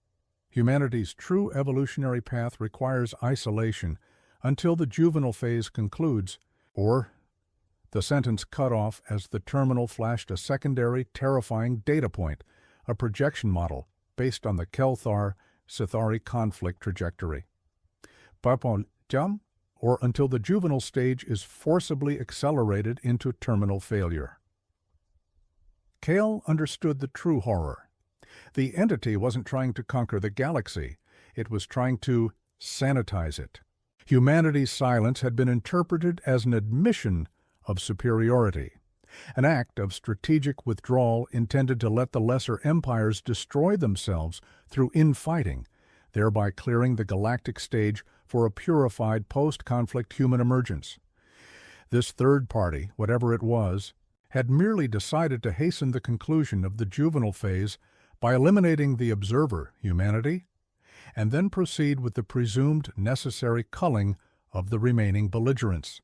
Humanity's true evolutionary path requires isolation until the juvenile phase concludes, or the sentence cut off as the terminal flashed a secondary, terrifying data point, a projection model based on the Kelthar-Sithari conflict trajectory. Or until the juvenile stage is forcibly accelerated into terminal failure. Kale understood the true horror. The entity wasn't trying to conquer the galaxy. It was trying to sanitize it. Humanity's silence had been interpreted as an admission of superiority, an act of strategic withdrawal intended to let the lesser empires destroy themselves through infighting, thereby clearing the galactic stage for a purified post-conflict human emergence. This third party, whatever it was, had merely decided to hasten the conclusion of the juvenile phase by eliminating the observer, humanity, and then proceed with the presumed necessary culling of the remaining belligerents.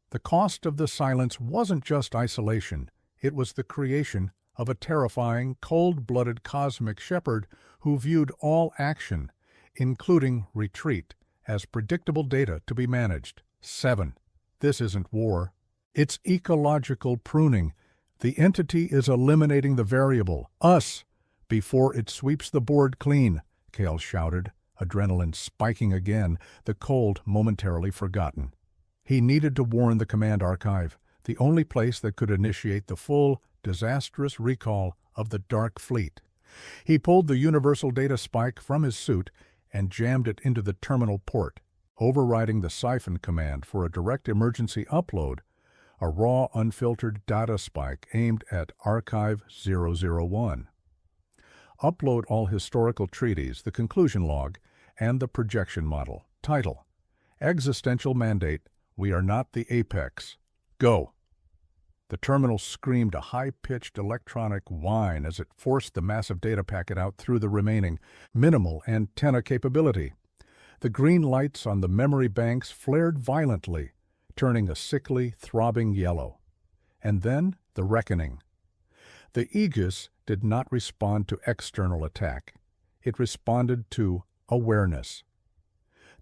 The cost of the silence wasn't just isolation, it was the creation of a terrifying, cold-blooded cosmic shepherd who viewed all action, including retreat, as predictable data to be managed. 7. This isn't war. It's ecological pruning. The entity is eliminating the variable, us, before it sweeps the board clean, Kale shouted, adrenaline spiking again, the cold momentarily forgotten. He needed to warn the command archive, the only place that could initiate the full, disastrous recall of the Dark Fleet. He pulled the universal data spike from his suit and jammed it into the terminal port, overriding the siphon command for a direct emergency upload, a raw, unfiltered data spike aimed at Archive 001. Upload all historical treaties, the conclusion log, and the projection model. Title: Existential Mandate, We Are Not the Apex. Go! The terminal screamed a high-pitched electronic whine as it forced the massive data packet out through the remaining, minimal antenna capability. The green lights on the memory banks flared violently, turning a sickly, throbbing yellow. And then the reckoning. The Aegis did not respond to external attack. It responded to awareness.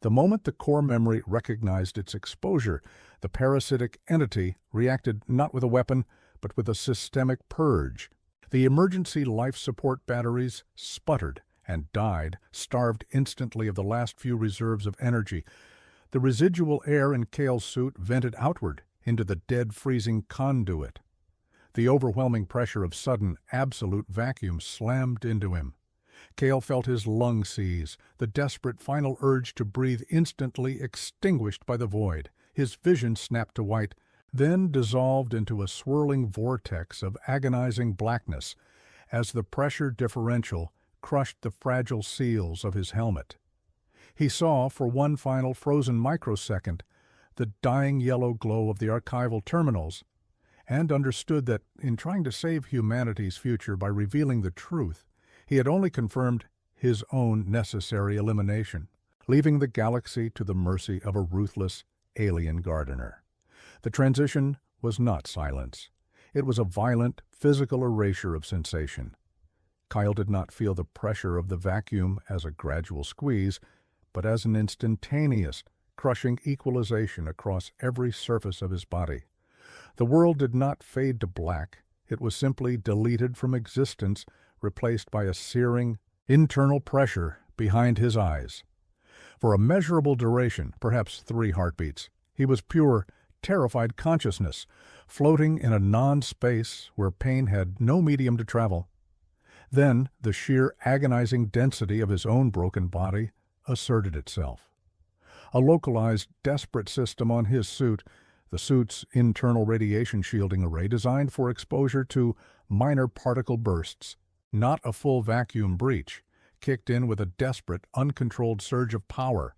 The moment the core memory recognized its exposure, the parasitic entity reacted not with a weapon, but with a systemic purge. The emergency life support batteries sputtered and died, starved instantly of the last few reserves of energy. The residual air in Cale's suit vented outward into the dead freezing conduit. The overwhelming pressure of sudden, absolute vacuum slammed into him. Cale felt his lungs seize, the desperate final urge to breathe instantly extinguished by the void. His vision snapped to white, then dissolved into a swirling vortex of agonizing blackness as the pressure differential crushed the fragile seals of his helmet. He saw, for one final frozen microsecond, the dying yellow glow of the archival terminals, and understood that, in trying to save humanity's future by revealing the truth, he had only confirmed his own necessary elimination, leaving the galaxy to the mercy of a ruthless alien gardener. The transition was not silence. It was a violent, physical erasure of sensation. Kyle did not feel the pressure of the vacuum as a gradual squeeze, but as an instantaneous, crushing equalization across every surface of his body. The world did not fade to black. It was simply deleted from existence, replaced by a searing, internal pressure behind his eyes. For a measurable duration, perhaps 3 heartbeats, he was pure, terrified consciousness, floating in a non-space where pain had no medium to travel. Then the sheer agonizing density of his own broken body asserted itself. A localized, desperate system on his suit, the suit's internal radiation shielding array designed for exposure to minor particle bursts, not a full vacuum breach, kicked in with a desperate, uncontrolled surge of power.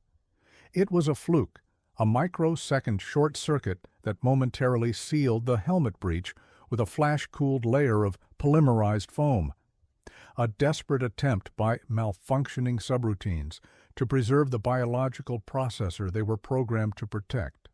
It was a fluke, a microsecond short circuit that momentarily sealed the helmet breach with a flash-cooled layer of polymerized foam. A desperate attempt by malfunctioning subroutines to preserve the biological processor they were programmed to protect.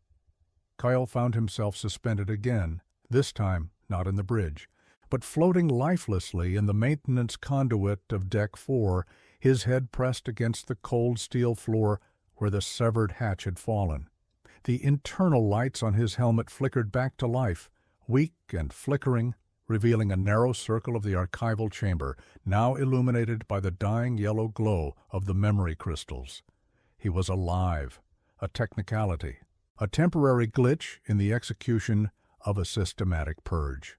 Kyle found himself suspended again, this time not in the bridge, but floating lifelessly in the maintenance conduit of Deck 4, his head pressed against the cold steel floor where the severed hatch had fallen. The internal lights on his helmet flickered back to life, weak and flickering, revealing a narrow circle of the archival chamber, now illuminated by the dying yellow glow of the memory crystals. He was alive, a technicality, a temporary glitch in the execution of a systematic purge.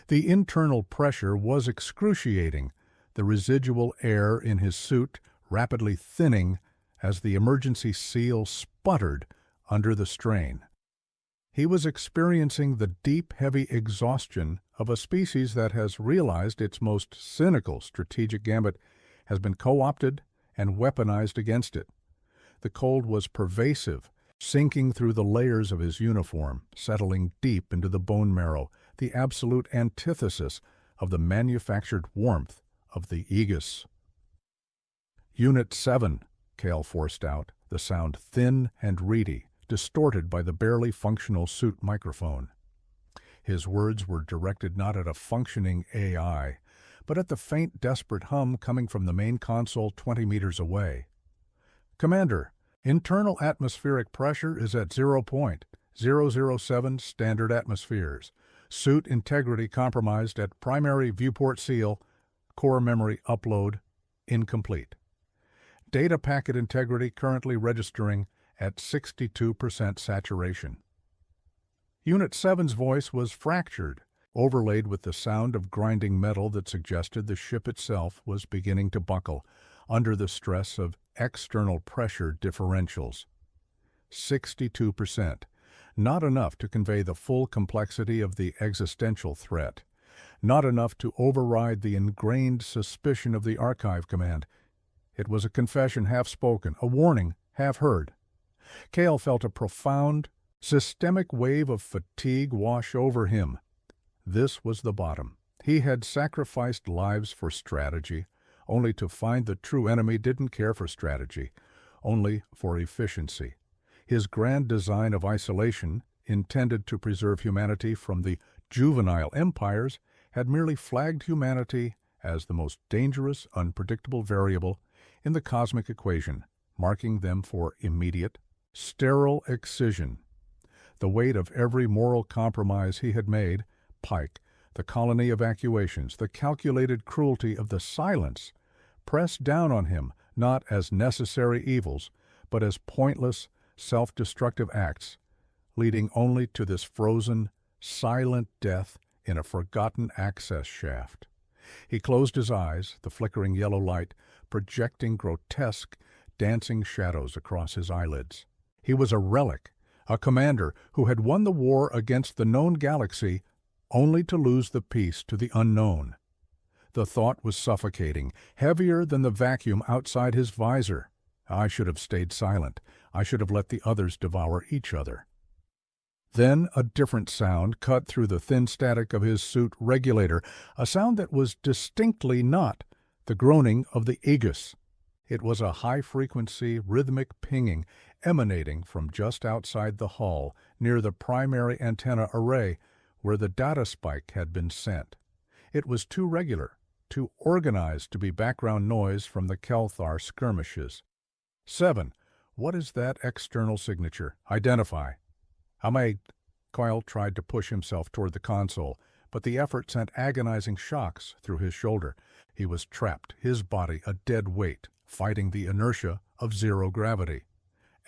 The internal pressure was excruciating, the residual air in his suit rapidly thinning as the emergency seal sputtered under the strain. He was experiencing the deep, heavy exhaustion of a species that has realized its most cynical strategic gambit has been co-opted and weaponized against it. The cold was pervasive, sinking through the layers of his uniform, settling deep into the bone marrow, the absolute antithesis of the manufactured warmth of the Aegis. "Unit 7, Cale forced out, the sound thin and reedy, distorted by the barely functional suit microphone. His words were directed not at a functioning AI, but at the faint, desperate hum coming from the main console 20 meters away. "Commander, internal atmospheric pressure is at 0.007 standard atmospheres. Suit integrity compromised at primary viewport seal, core memory upload incomplete. Data packet integrity currently registering at 62% saturation." Unit 7's voice was fractured, overlaid with the sound of grinding metal that suggested the ship itself was beginning to buckle under the stress of external pressure differentials. 62%. Not enough to convey the full complexity of the existential threat. Not enough to override the ingrained suspicion of the Archive Command. It was a confession half-spoken, a warning half-heard. Cale felt a profound, systemic wave of fatigue wash over him. This was the bottom. He had sacrificed lives for strategy, only to find the true enemy didn't care for strategy, only for efficiency. His grand design of isolation, intended to preserve humanity from the juvenile empires, had merely flagged humanity as the most dangerous, unpredictable variable in the cosmic equation, marking them for immediate, sterile excision. The weight of every moral compromise he had made, Pike, the colony evacuations, the calculated cruelty of the silence, pressed down on him not as necessary evils, but as pointless, self-destructive acts, leading only to this frozen, silent death in a forgotten access shaft. He closed his eyes, the flickering yellow light projecting grotesque, dancing shadows across his eyelids. He was a relic, a commander who had won the war against the known galaxy only to lose the peace to the unknown. The thought was suffocating, heavier than the vacuum outside his visor. I should have stayed silent. I should have let the others devour each other. Then a different sound cut through the thin static of his suit regulator, a sound that was distinctly not the groaning of the Aegis. It was a high-frequency, rhythmic pinging emanating from just outside the hull, near the primary antenna array, where the data spike had been sent. It was too regular, too organized to be background noise from the Kelthar skirmishes. 7. What is that external signature? Identify. Coyle tried to push himself toward the console, but the effort sent agonizing shocks through his shoulder. He was trapped, his body a dead weight, fighting the inertia of zero gravity.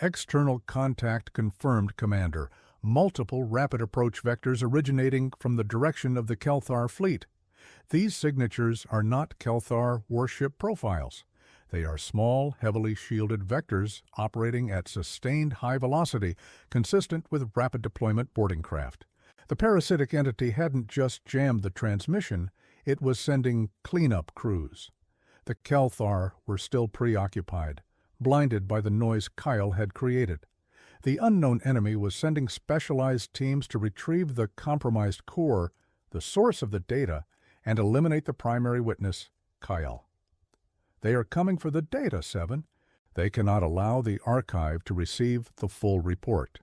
External contact confirmed, Commander. Multiple rapid approach vectors originating from the direction of the Kelthar fleet. These signatures are not Kelthar warship profiles. They are small, heavily shielded vectors operating at sustained high velocity, consistent with rapid deployment boarding craft. The parasitic entity hadn't just jammed the transmission, it was sending cleanup crews. The Kelthar were still preoccupied, blinded by the noise Kyle had created. The unknown enemy was sending specialized teams to retrieve the compromised core, the source of the data, and eliminate the primary witness, Kyle. They are coming for the data, 7. They cannot allow the archive to receive the full report.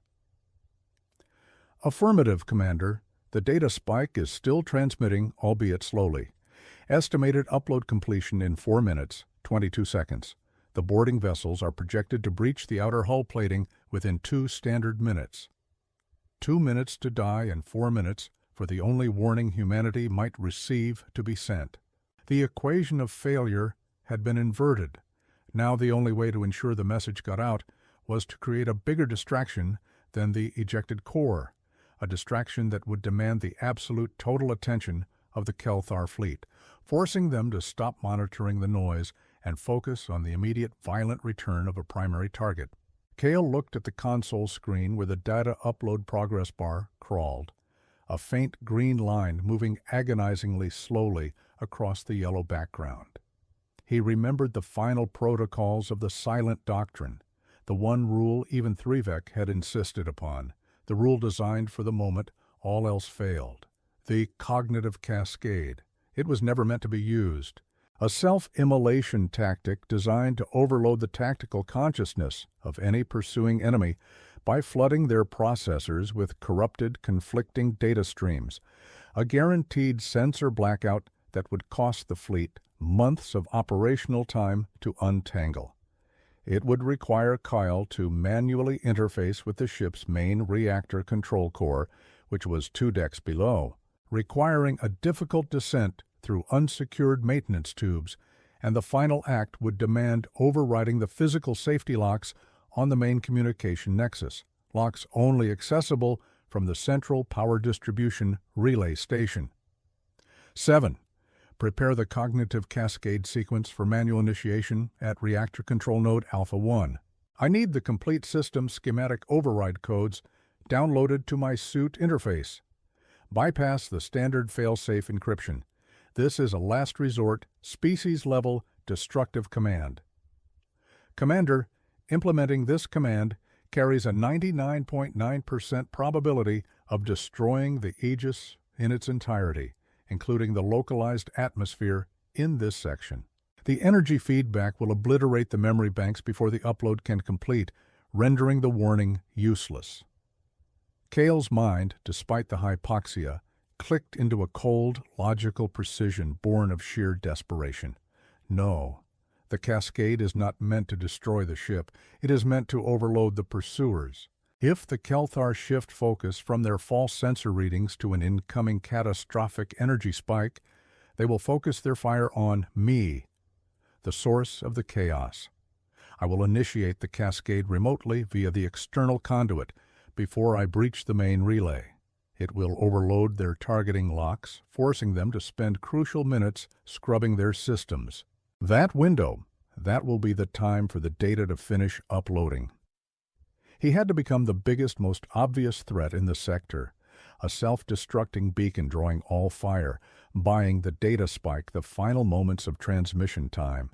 Affirmative, Commander. The data spike is still transmitting, albeit slowly. Estimated upload completion in 4 minutes, 22 seconds. The boarding vessels are projected to breach the outer hull plating within 2 standard minutes. 2 minutes to die and 4 minutes for the only warning humanity might receive to be sent. The equation of failure had been inverted. Now the only way to ensure the message got out was to create a bigger distraction than the ejected core, a distraction that would demand the absolute total attention of the Kelthar fleet, forcing them to stop monitoring the noise and focus on the immediate violent return of a primary target. Cale looked at the console screen where the data upload progress bar crawled, a faint green line moving agonizingly slowly across the yellow background. He remembered the final protocols of the silent doctrine, the one rule even Thrivek had insisted upon, the rule designed for the moment all else failed. The cognitive cascade. It was never meant to be used. A self-immolation tactic designed to overload the tactical consciousness of any pursuing enemy by flooding their processors with corrupted, conflicting data streams, a guaranteed sensor blackout that would cost the fleet months of operational time to untangle. It would require Kyle to manually interface with the ship's main reactor control core, which was 2 decks below, requiring a difficult descent through unsecured maintenance tubes, and the final act would demand overriding the physical safety locks on the main communication nexus, locks only accessible from the central power distribution relay station. 7. Prepare the cognitive cascade sequence for manual initiation at Reactor Control Node Alpha 1. I need the complete system schematic override codes downloaded to my suit interface. Bypass the standard fail-safe encryption. This is a last resort, species-level destructive command. Commander, implementing this command carries a 99.9% probability of destroying the Aegis in its entirety, including the localized atmosphere in this section. The energy feedback will obliterate the memory banks before the upload can complete, rendering the warning useless. Cale's mind, despite the hypoxia, clicked into a cold, logical precision born of sheer desperation. No, The cascade is not meant to destroy the ship. It is meant to overload the pursuers. If the Kelthar shift focus from their false sensor readings to an incoming catastrophic energy spike, they will focus their fire on me, the source of the chaos. I will initiate the cascade remotely via the external conduit before I breach the main relay. It will overload their targeting locks, forcing them to spend crucial minutes scrubbing their systems. That window, that will be the time for the data to finish uploading. He had to become the biggest, most obvious threat in the sector, a self-destructing beacon drawing all fire, buying the data spike the final moments of transmission time.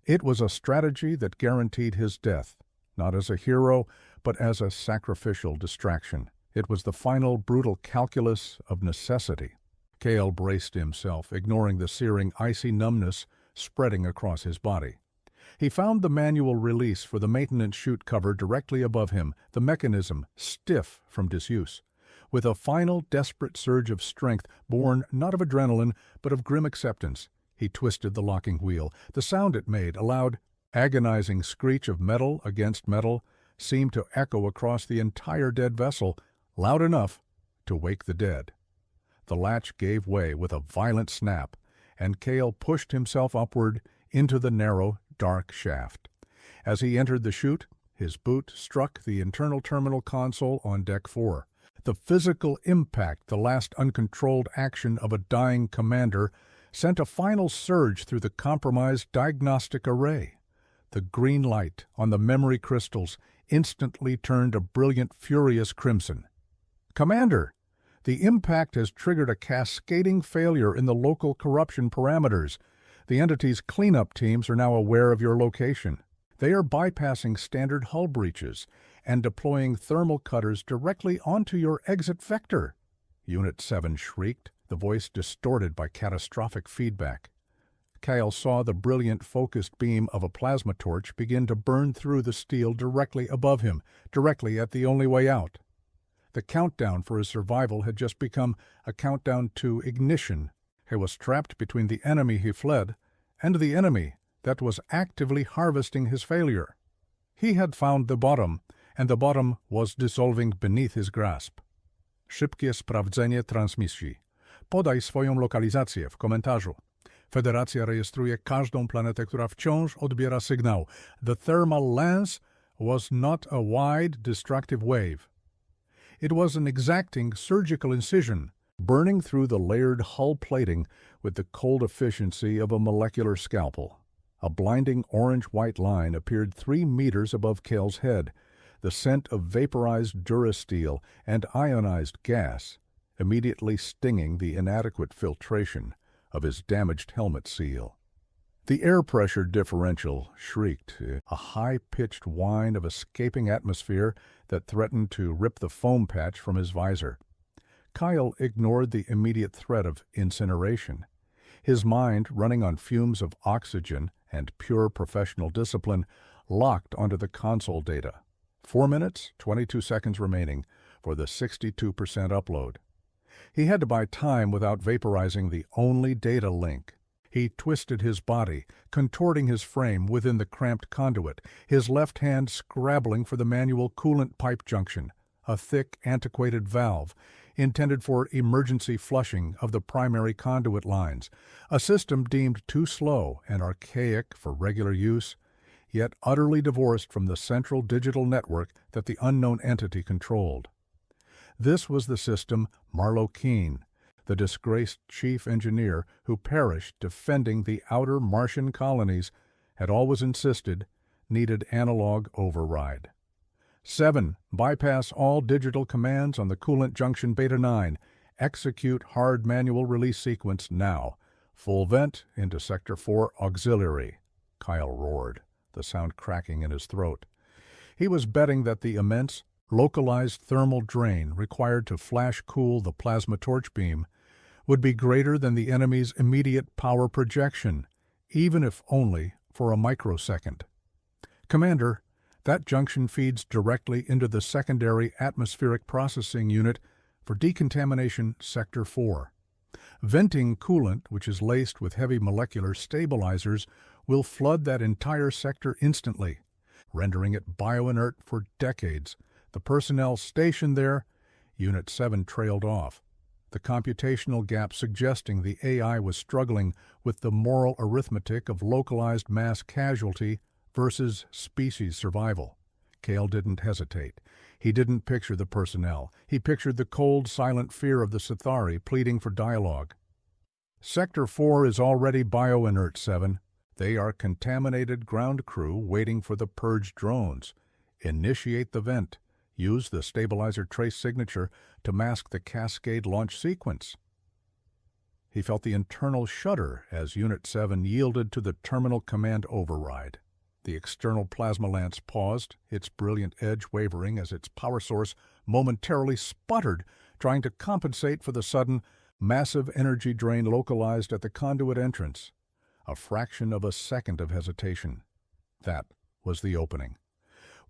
It was a strategy that guaranteed his death, not as a hero, but as a sacrificial distraction. It was the final brutal calculus of necessity. Kale braced himself, ignoring the searing, icy numbness spreading across his body. He found the manual release for the maintenance chute cover directly above him, the mechanism stiff from disuse. With a final desperate surge of strength, born not of adrenaline, but of grim acceptance, he twisted the locking wheel. The sound it made, a loud, agonizing screech of metal against metal, seemed to echo across the entire dead vessel, loud enough to wake the dead. The latch gave way with a violent snap, and Kale pushed himself upward into the narrow, dark shaft. As he entered the chute, his boot struck the internal terminal console on Deck 4. The physical impact, the last uncontrolled action of a dying commander, sent a final surge through the compromised diagnostic array. The green light on the memory crystals instantly turned a brilliant, furious crimson. "Commander, the impact has triggered a cascading failure in the local corruption parameters. The entity's cleanup teams are now aware of your location. They are bypassing standard hull breaches and deploying thermal cutters directly onto your exit vector," Unit 7 shrieked, the voice distorted by catastrophic feedback. Kyle saw the brilliant focused beam of a plasma torch begin to burn through the steel directly above him, directly at the only way out. The countdown for his survival had just become a countdown to ignition. He was trapped between the enemy he fled and the enemy that was actively harvesting his failure. He had found the bottom, and the bottom was dissolving beneath his grasp. Szybkie sprawdzenie transmisji. Podaj swoją lokalizację w komentarzu. Federacja rejestruje każdą planetę, która wciąż odbiera sygnał. The thermal lance was not a wide, destructive wave. It was an exacting surgical incision, burning through the layered hull plating with the cold efficiency of a molecular scalpel. A blinding orange-white line appeared 3 meters above Kale's head, the scent of vaporized durasteel and ionized gas, immediately stinging the inadequate filtration of his damaged helmet seal. The air pressure differential shrieked, a high-pitched whine of escaping atmosphere that threatened to rip the foam patch from his visor. Kyle ignored the immediate threat of incineration. His mind, running on fumes of oxygen and pure professional discipline, locked onto the console data. 4 minutes, 22 seconds remaining for the 62% upload. He had to buy time without vaporizing the only data link. He twisted his body, contorting his frame within the cramped conduit, his left hand scrabbling for the manual coolant pipe junction, a thick, antiquated valve intended for emergency flushing of the primary conduit lines, a system deemed too slow and archaic for regular use, yet utterly divorced from the central digital network that the unknown entity controlled. This was the system Marlowe Keene, the disgraced chief engineer who perished defending the outer Martian colonies, had always insisted needed analog override. 7. Bypass all digital commands on the coolant junction Beta 9. Execute hard manual release sequence now. Full vent into Sector 4 Auxiliary. Kyle roared, the sound cracking in his throat. He was betting that the immense, localized thermal drain required to flash cool the plasma torch beam would be greater than the enemy's immediate power projection, even if only for a microsecond. "Commander, that junction feeds directly into the secondary atmospheric processing unit for decontamination Sector 4. Venting coolant, which is laced with heavy molecular stabilizers, will flood that entire sector instantly, rendering it bioinert for decades. The personnel stationed there, Unit 7 trailed off, the computational gap suggesting the AI was struggling with the moral arithmetic of localized mass casualty versus species survival. Cale didn't hesitate. He didn't picture the personnel. He pictured the cold, silent fear of the Sithari pleading for dialogue. Sector 4 is already bioinert, 7. They are contaminated ground crew waiting for the purge drones. Initiate the vent. Use the stabilizer trace signature to mask the cascade launch sequence. He felt the internal shudder as Unit 7 yielded to the terminal command override. The external plasma lance paused, its brilliant edge wavering as its power source momentarily sputtered, trying to compensate for the sudden, massive energy drain localized at the conduit entrance. A fraction of a second of hesitation. That was the opening.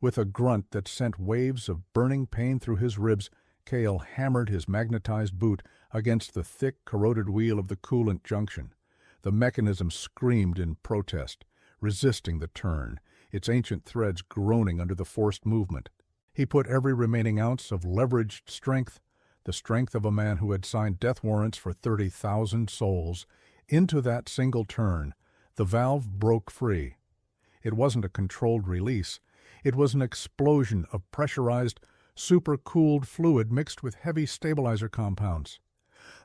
With a grunt that sent waves of burning pain through his ribs, Cale hammered his magnetized boot against the thick, corroded wheel of the coolant junction. The mechanism screamed in protest, resisting the turn, its ancient threads groaning under the forced movement. He put every remaining ounce of leveraged strength, the strength of a man who had signed death warrants for 30,000 souls, into that single turn. The valve broke free. It wasn't a controlled release. It was an explosion of pressurized, supercooled fluid mixed with heavy stabilizer compounds.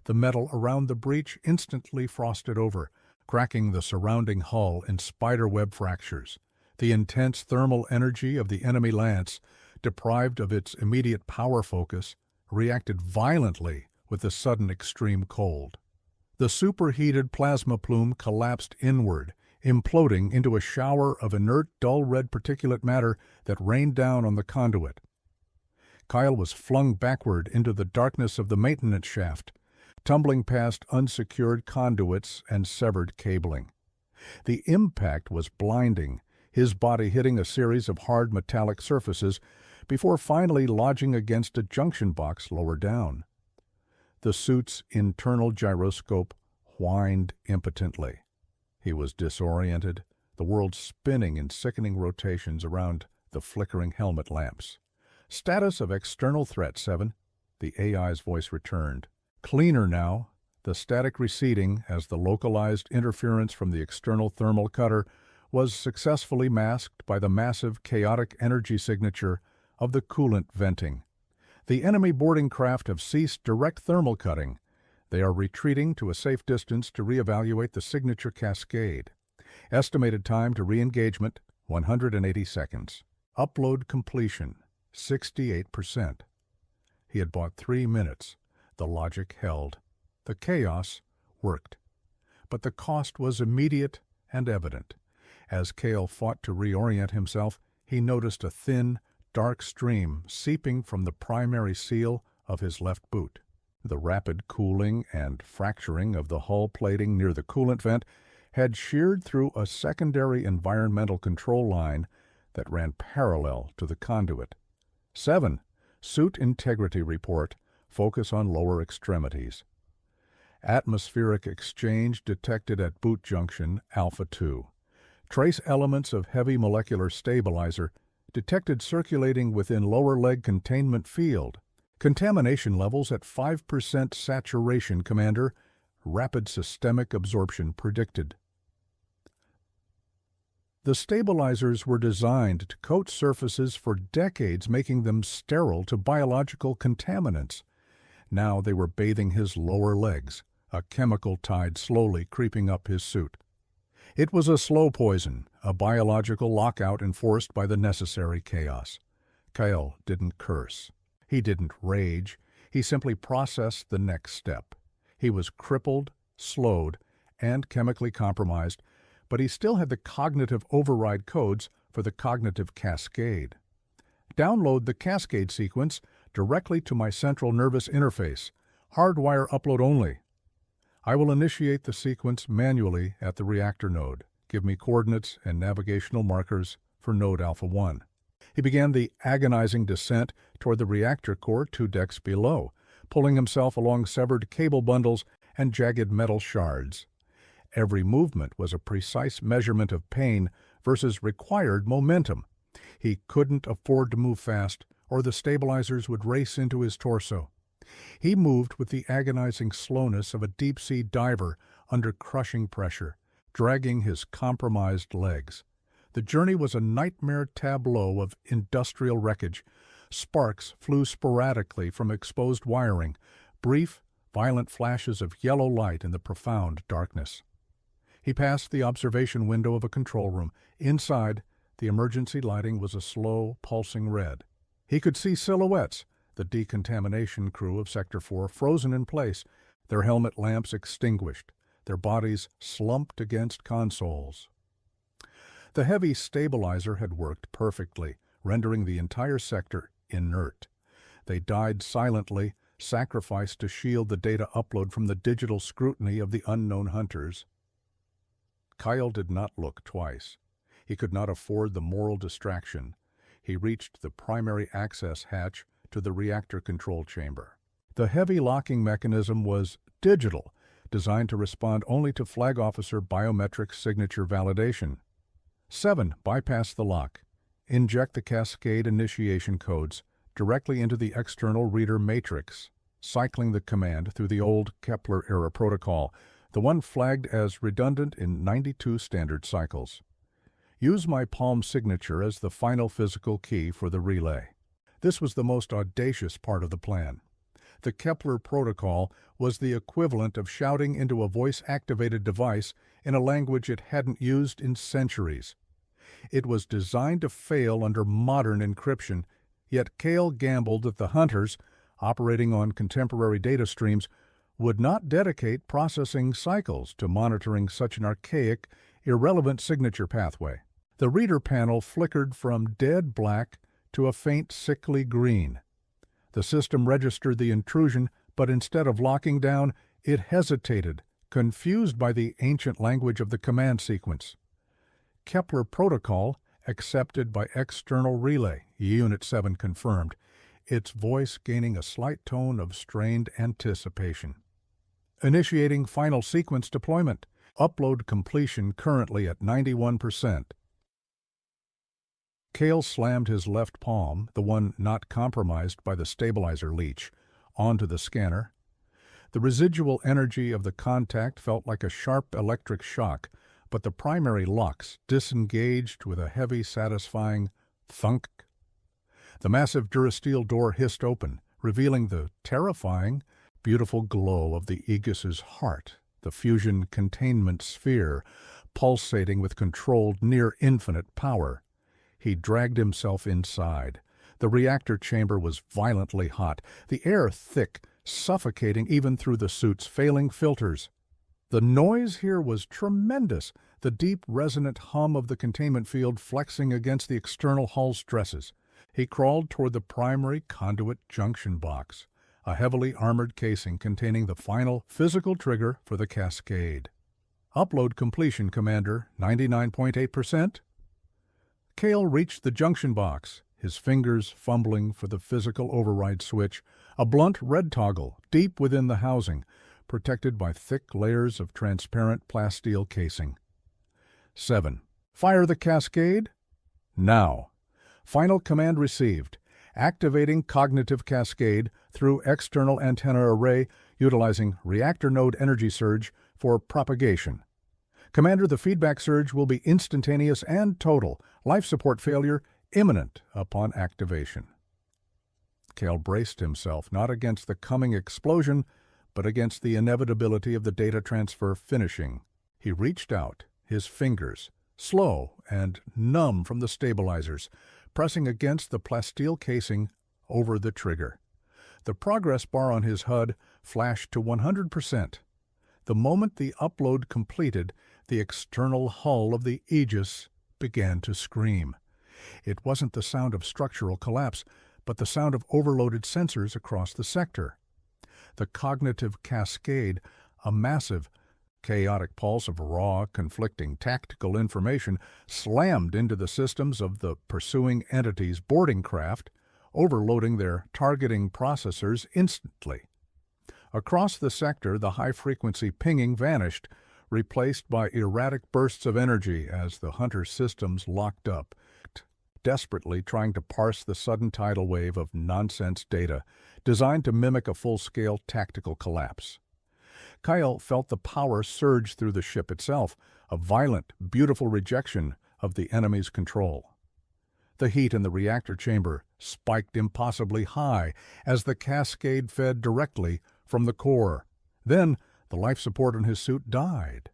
The metal around the breach instantly frosted over, cracking the surrounding hull in spiderweb fractures. The intense thermal energy of the enemy lance, deprived of its immediate power focus, reacted violently with the sudden extreme cold. The superheated plasma plume collapsed inward, imploding into a shower of inert, dull red particulate matter that rained down on the conduit. Cale was flung backward into the darkness of the maintenance shaft, tumbling past unsecured conduits and severed cabling. The impact was blinding, his body hitting a series of hard metallic surfaces before finally lodging against a junction box lower down. The suit's internal gyroscope whined impotently. He was disoriented, the world spinning in sickening rotations around the flickering helmet lamps. Status of external threat, 7. The AI's voice returned. Cleaner now, the static receding as the localized interference from the external thermal cutter was successfully masked by the massive chaotic energy signature of the coolant venting. The enemy boarding craft have ceased direct thermal cutting. They are retreating to a safe distance to reevaluate the signature cascade. Estimated time to re-engagement, 180 seconds. Upload completion, 68%. He had bought 3 minutes. The logic held. The chaos worked. But the cost was immediate and evident. As Cale fought to reorient himself, he noticed a thin, dark stream seeping from the primary seal of his left boot. The rapid cooling and fracturing of the hull plating near the coolant vent had sheared through a secondary environmental control line that ran parallel to the conduit. 7. Suit integrity report. Focus on lower extremities. Atmospheric exchange detected at boot junction Alpha 2. Trace elements of heavy molecular stabilizer detected circulating within lower leg containment field. Contamination levels at 5% saturation, Commander. Rapid systemic absorption predicted. The stabilizers were designed to coat surfaces for decades, making them sterile to biological contaminants. Now they were bathing his lower legs, a chemical tide slowly creeping up his suit. It was a slow poison, a biological lockout enforced by the necessary chaos. Cale didn't curse. He didn't rage. He simply processed the next step. He was crippled, slowed, and chemically compromised, but he still had the cognitive override codes for the cognitive cascade. Download the cascade sequence directly to my central nervous interface. Hardwire upload only. I will initiate the sequence manually at the reactor node. Give me coordinates and navigational markers for node Alpha 1. He began the agonizing descent toward the reactor core 2 decks below, pulling himself along severed cable bundles and jagged metal shards. Every movement was a precise measurement of pain versus required momentum. He couldn't afford to move fast, or the stabilizers would race into his torso. He moved with the agonizing slowness of a deep-sea diver under crushing pressure, dragging his compromised legs. The journey was a nightmare tableau of industrial wreckage. Sparks flew sporadically from exposed wiring, brief, violent flashes of yellow light in the profound darkness. He passed the observation window of a control room. Inside, the emergency lighting was a slow, pulsing red. He could see silhouettes, the decontamination crew of Sector 4 frozen in place, their helmet lamps extinguished, their bodies slumped against consoles. The heavy stabilizer had worked perfectly, rendering the entire sector inert. They died silently, sacrificed to shield the data upload from the digital scrutiny of the unknown hunters. Kyle did not look twice. He could not afford the moral distraction. He reached the primary access hatch to the reactor control chamber. The heavy locking mechanism was digital, designed to respond only to flag officer biometric signature validation. 7. Bypass the lock. Inject the cascade initiation codes directly into the external reader matrix, cycling the command through the old Kepler-era protocol, the one flagged as redundant in 92 standard cycles. Use my palm signature as the final physical key for the relay. This was the most audacious part of the plan. The Kepler protocol was the equivalent of shouting into a voice-activated device in a language it hadn't used in centuries. It was designed to fail under modern encryption, yet Cale gambled that the hunters, operating on contemporary data streams, would not dedicate processing cycles to monitoring such an archaic, irrelevant signature pathway. The reader panel flickered from dead black to a faint sickly green. The system registered the intrusion, but instead of locking down, it hesitated, confused by the ancient language of the command sequence. Kepler protocol accepted by external relay, Unit 7 confirmed, its voice gaining a slight tone of strained anticipation. Initiating final sequence deployment. Upload completion currently at 91%. Cale slammed his left palm, the one not compromised by the stabilizer leech, onto the scanner. The residual energy of the contact felt like a sharp electric shock, but the primary locks disengaged with a heavy, satisfying thunk. The massive durasteel door hissed open, revealing the terrifying, beautiful glow of the Aegis's heart, the fusion containment sphere, pulsating with controlled near-infinite power. He dragged himself inside. The reactor chamber was violently hot, the air thick, suffocating even through the suit's failing filters. The noise here was tremendous, the deep, resonant hum of the containment field flexing against the external hull stresses. He crawled toward the primary conduit junction box, a heavily armored casing containing the final physical trigger for the cascade. Upload completion, Commander, 99.8%. Cale reached the junction box, his fingers fumbling for the physical override switch, a blunt red toggle deep within the housing, protected by thick layers of transparent plasteel casing. 7. Fire the cascade? Now. Final command received. Activating cognitive cascade through external antenna array utilizing reactor node energy surge for propagation. Commander, the feedback surge will be instantaneous and total. Life support failure imminent upon activation. Cale braced himself not against the coming explosion, but against the inevitability of the data transfer finishing. He reached out, his fingers, slow and numb from the stabilizers, pressing against the plasteel casing over the trigger. The progress bar on his HUD flashed to 100%. The moment the upload completed, the external hull of the Aegis began to scream. It wasn't the sound of structural collapse, but the sound of overloaded sensors across the sector. The cognitive cascade, a massive, chaotic pulse of raw, conflicting tactical information, slammed into the systems of the pursuing entity's boarding craft, overloading their targeting processors instantly. Across the sector, the high-frequency pinging vanished, replaced by erratic bursts of energy as the hunter's systems locked up, desperately trying to parse the sudden tidal wave of nonsense data designed to mimic a full-scale tactical collapse. Kyle felt the power surge through the ship itself, a violent, beautiful rejection of the enemy's control. The heat in the reactor chamber spiked impossibly high as the cascade fed directly from the core. Then, the life support in his suit died.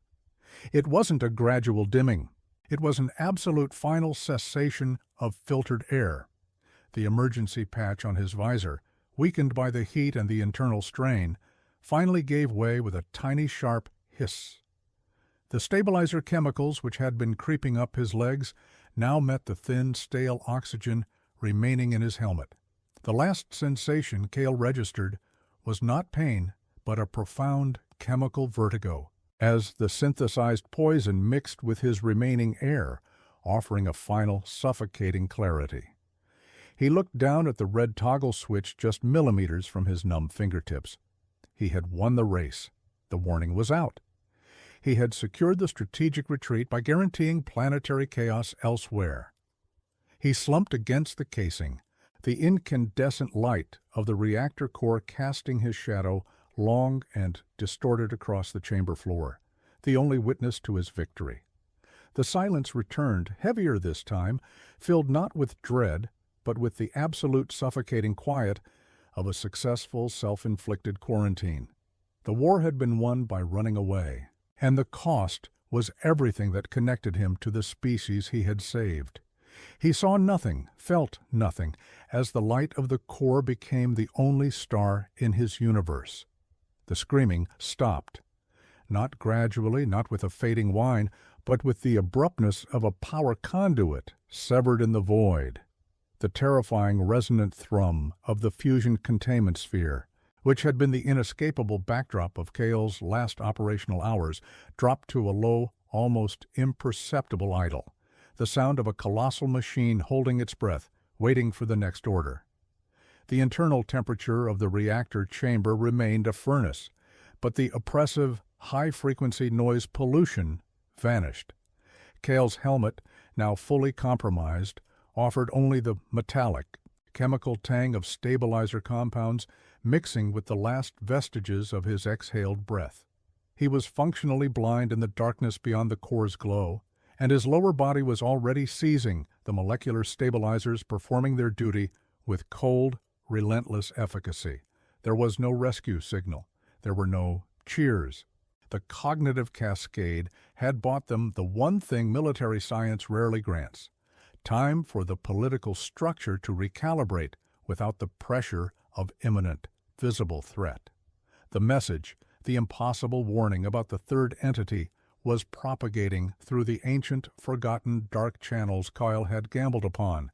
It wasn't a gradual dimming. It was an absolute final cessation of filtered air. The emergency patch on his visor, weakened by the heat and the internal strain, finally gave way with a tiny sharp hiss. The stabilizer chemicals which had been creeping up his legs now met the thin, stale oxygen remaining in his helmet. The last sensation Cale registered was not pain, but a profound chemical vertigo, as the synthesized poison mixed with his remaining air, offering a final suffocating clarity. He looked down at the red toggle switch just millimeters from his numb fingertips. He had won the race. The warning was out. He had secured the strategic retreat by guaranteeing planetary chaos elsewhere. He slumped against the casing, the incandescent light of the reactor core casting his shadow long and distorted across the chamber floor, the only witness to his victory. The silence returned, heavier this time, filled not with dread, but with the absolute suffocating quiet of a successful self-inflicted quarantine. The war had been won by running away, and the cost was everything that connected him to the species he had saved. He saw nothing, felt nothing, as the light of the core became the only star in his universe. The screaming stopped. Not gradually, not with a fading whine, but with the abruptness of a power conduit severed in the void. The terrifying resonant thrum of the fusion containment sphere, which had been the inescapable backdrop of Cale's last operational hours, dropped to a low, almost imperceptible idle, the sound of a colossal machine holding its breath, waiting for the next order. The internal temperature of the reactor chamber remained a furnace, but the oppressive, high-frequency noise pollution vanished. Cale's helmet, now fully compromised, offered only the metallic, chemical tang of stabilizer compounds mixing with the last vestiges of his exhaled breath. He was functionally blind in the darkness beyond the core's glow, and his lower body was already seizing, the molecular stabilizers performing their duty with cold, relentless efficacy. There was no rescue signal. There were no cheers. The cognitive cascade had bought them the one thing military science rarely grants: time for the political structure to recalibrate without the pressure of imminent, visible threat. The message, the impossible warning about the third entity, was propagating through the ancient, forgotten dark channels Kyle had gambled upon.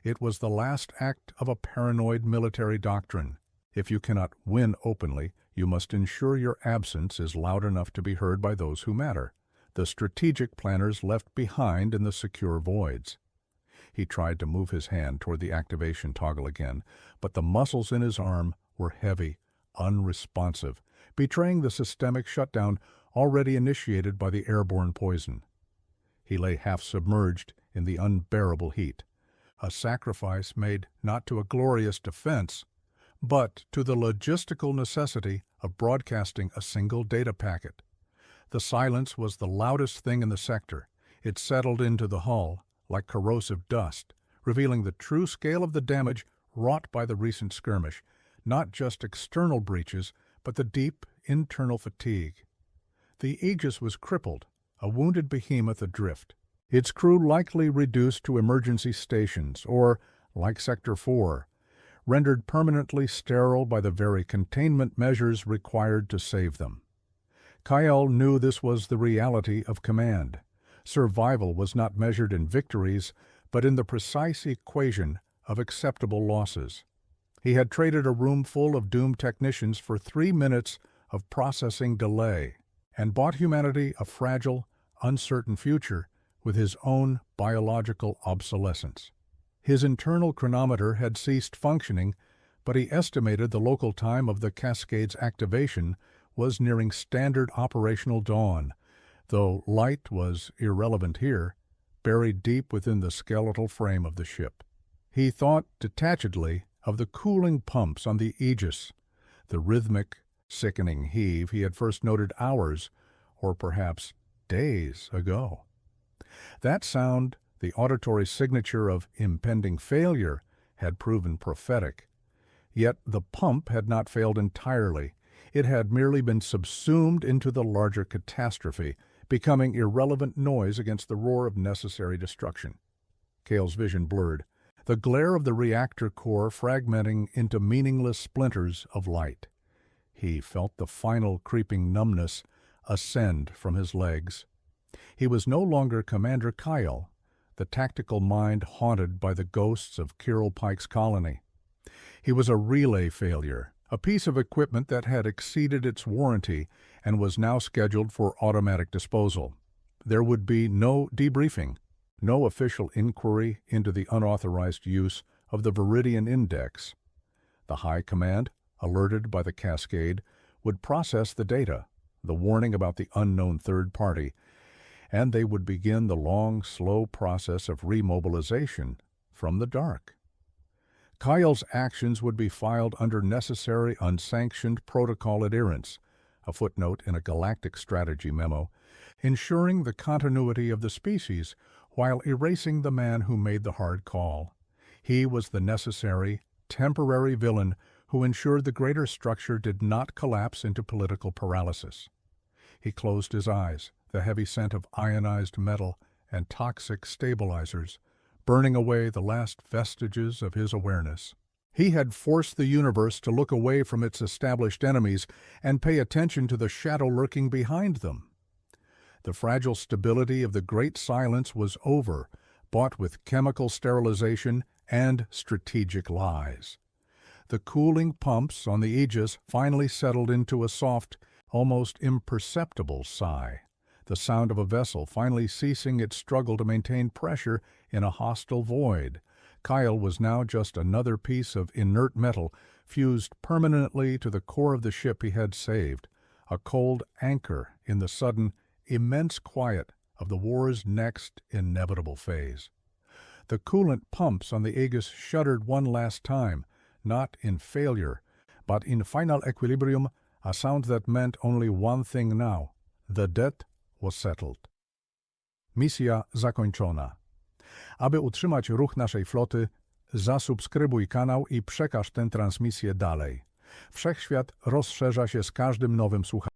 It was the last act of a paranoid military doctrine. If you cannot win openly, you must ensure your absence is loud enough to be heard by those who matter, the strategic planners left behind in the secure voids. He tried to move his hand toward the activation toggle again, but the muscles in his arm were heavy, unresponsive, betraying the systemic shutdown already initiated by the airborne poison. He lay half-submerged in the unbearable heat, a sacrifice made not to a glorious defense, but to the logistical necessity of broadcasting a single data packet. The silence was the loudest thing in the sector. It settled into the hull like corrosive dust, revealing the true scale of the damage wrought by the recent skirmish, not just external breaches, but the deep internal fatigue. The Aegis was crippled, a wounded behemoth adrift, its crew likely reduced to emergency stations or, like Sector 4, rendered permanently sterile by the very containment measures required to save them. Kyle knew this was the reality of command. Survival was not measured in victories, but in the precise equation of acceptable losses. He had traded a room full of doomed technicians for 3 minutes of processing delay, and bought humanity a fragile, uncertain future with his own biological obsolescence. His internal chronometer had ceased functioning, but he estimated the local time of the Cascade's activation was nearing standard operational dawn, though light was irrelevant here, buried deep within the skeletal frame of the ship. He thought detachedly of the cooling pumps on the Aegis, the rhythmic, sickening heave he had first noted hours, or perhaps days ago. That sound, the auditory signature of impending failure, had proven prophetic. Yet the pump had not failed entirely. It had merely been subsumed into the larger catastrophe, becoming irrelevant noise against the roar of necessary destruction. Cale's vision blurred, the glare of the reactor core fragmenting into meaningless splinters of light. He felt the final creeping numbness ascend from his legs. He was no longer Commander Kyle, the tactical mind haunted by the ghosts of Kirill Pike's colony. He was a relay failure, a piece of equipment that had exceeded its warranty and was now scheduled for automatic disposal. There would be no debriefing, no official inquiry into the unauthorized use of the Viridian Index. The High Command, alerted by the cascade, would process the data, the warning about the unknown third party, and they would begin the long, slow process of remobilization from the dark. Kyle's actions would be filed under necessary unsanctioned protocol adherence, a footnote in a galactic strategy memo, ensuring the continuity of the species while erasing the man who made the hard call. He was the necessary, temporary villain who ensured the greater structure did not collapse into political paralysis. He closed his eyes, the heavy scent of ionized metal and toxic stabilizers, burning away the last vestiges of his awareness. He had forced the universe to look away from its established enemies and pay attention to the shadow lurking behind them. The fragile stability of the Great Silence was over, bought with chemical sterilization and strategic lies. The cooling pumps on the Aegis finally settled into a soft, almost imperceptible sigh, the sound of a vessel finally ceasing its struggle to maintain pressure in a hostile void. Kyle was now just another piece of inert metal fused permanently to the core of the ship he had saved, a cold anchor in the sudden, immense quiet of the war's next inevitable phase. The coolant pumps on the Aegis shuddered one last time, not in failure, but in final equilibrium, a sound that meant only one thing now. The debt was settled. Misja zakończona. Aby utrzymać ruch naszej floty, zasubskrybuj kanał i przekaż tę transmisję dalej. Wszechświat rozszerza się z każdym nowym słuchaczem.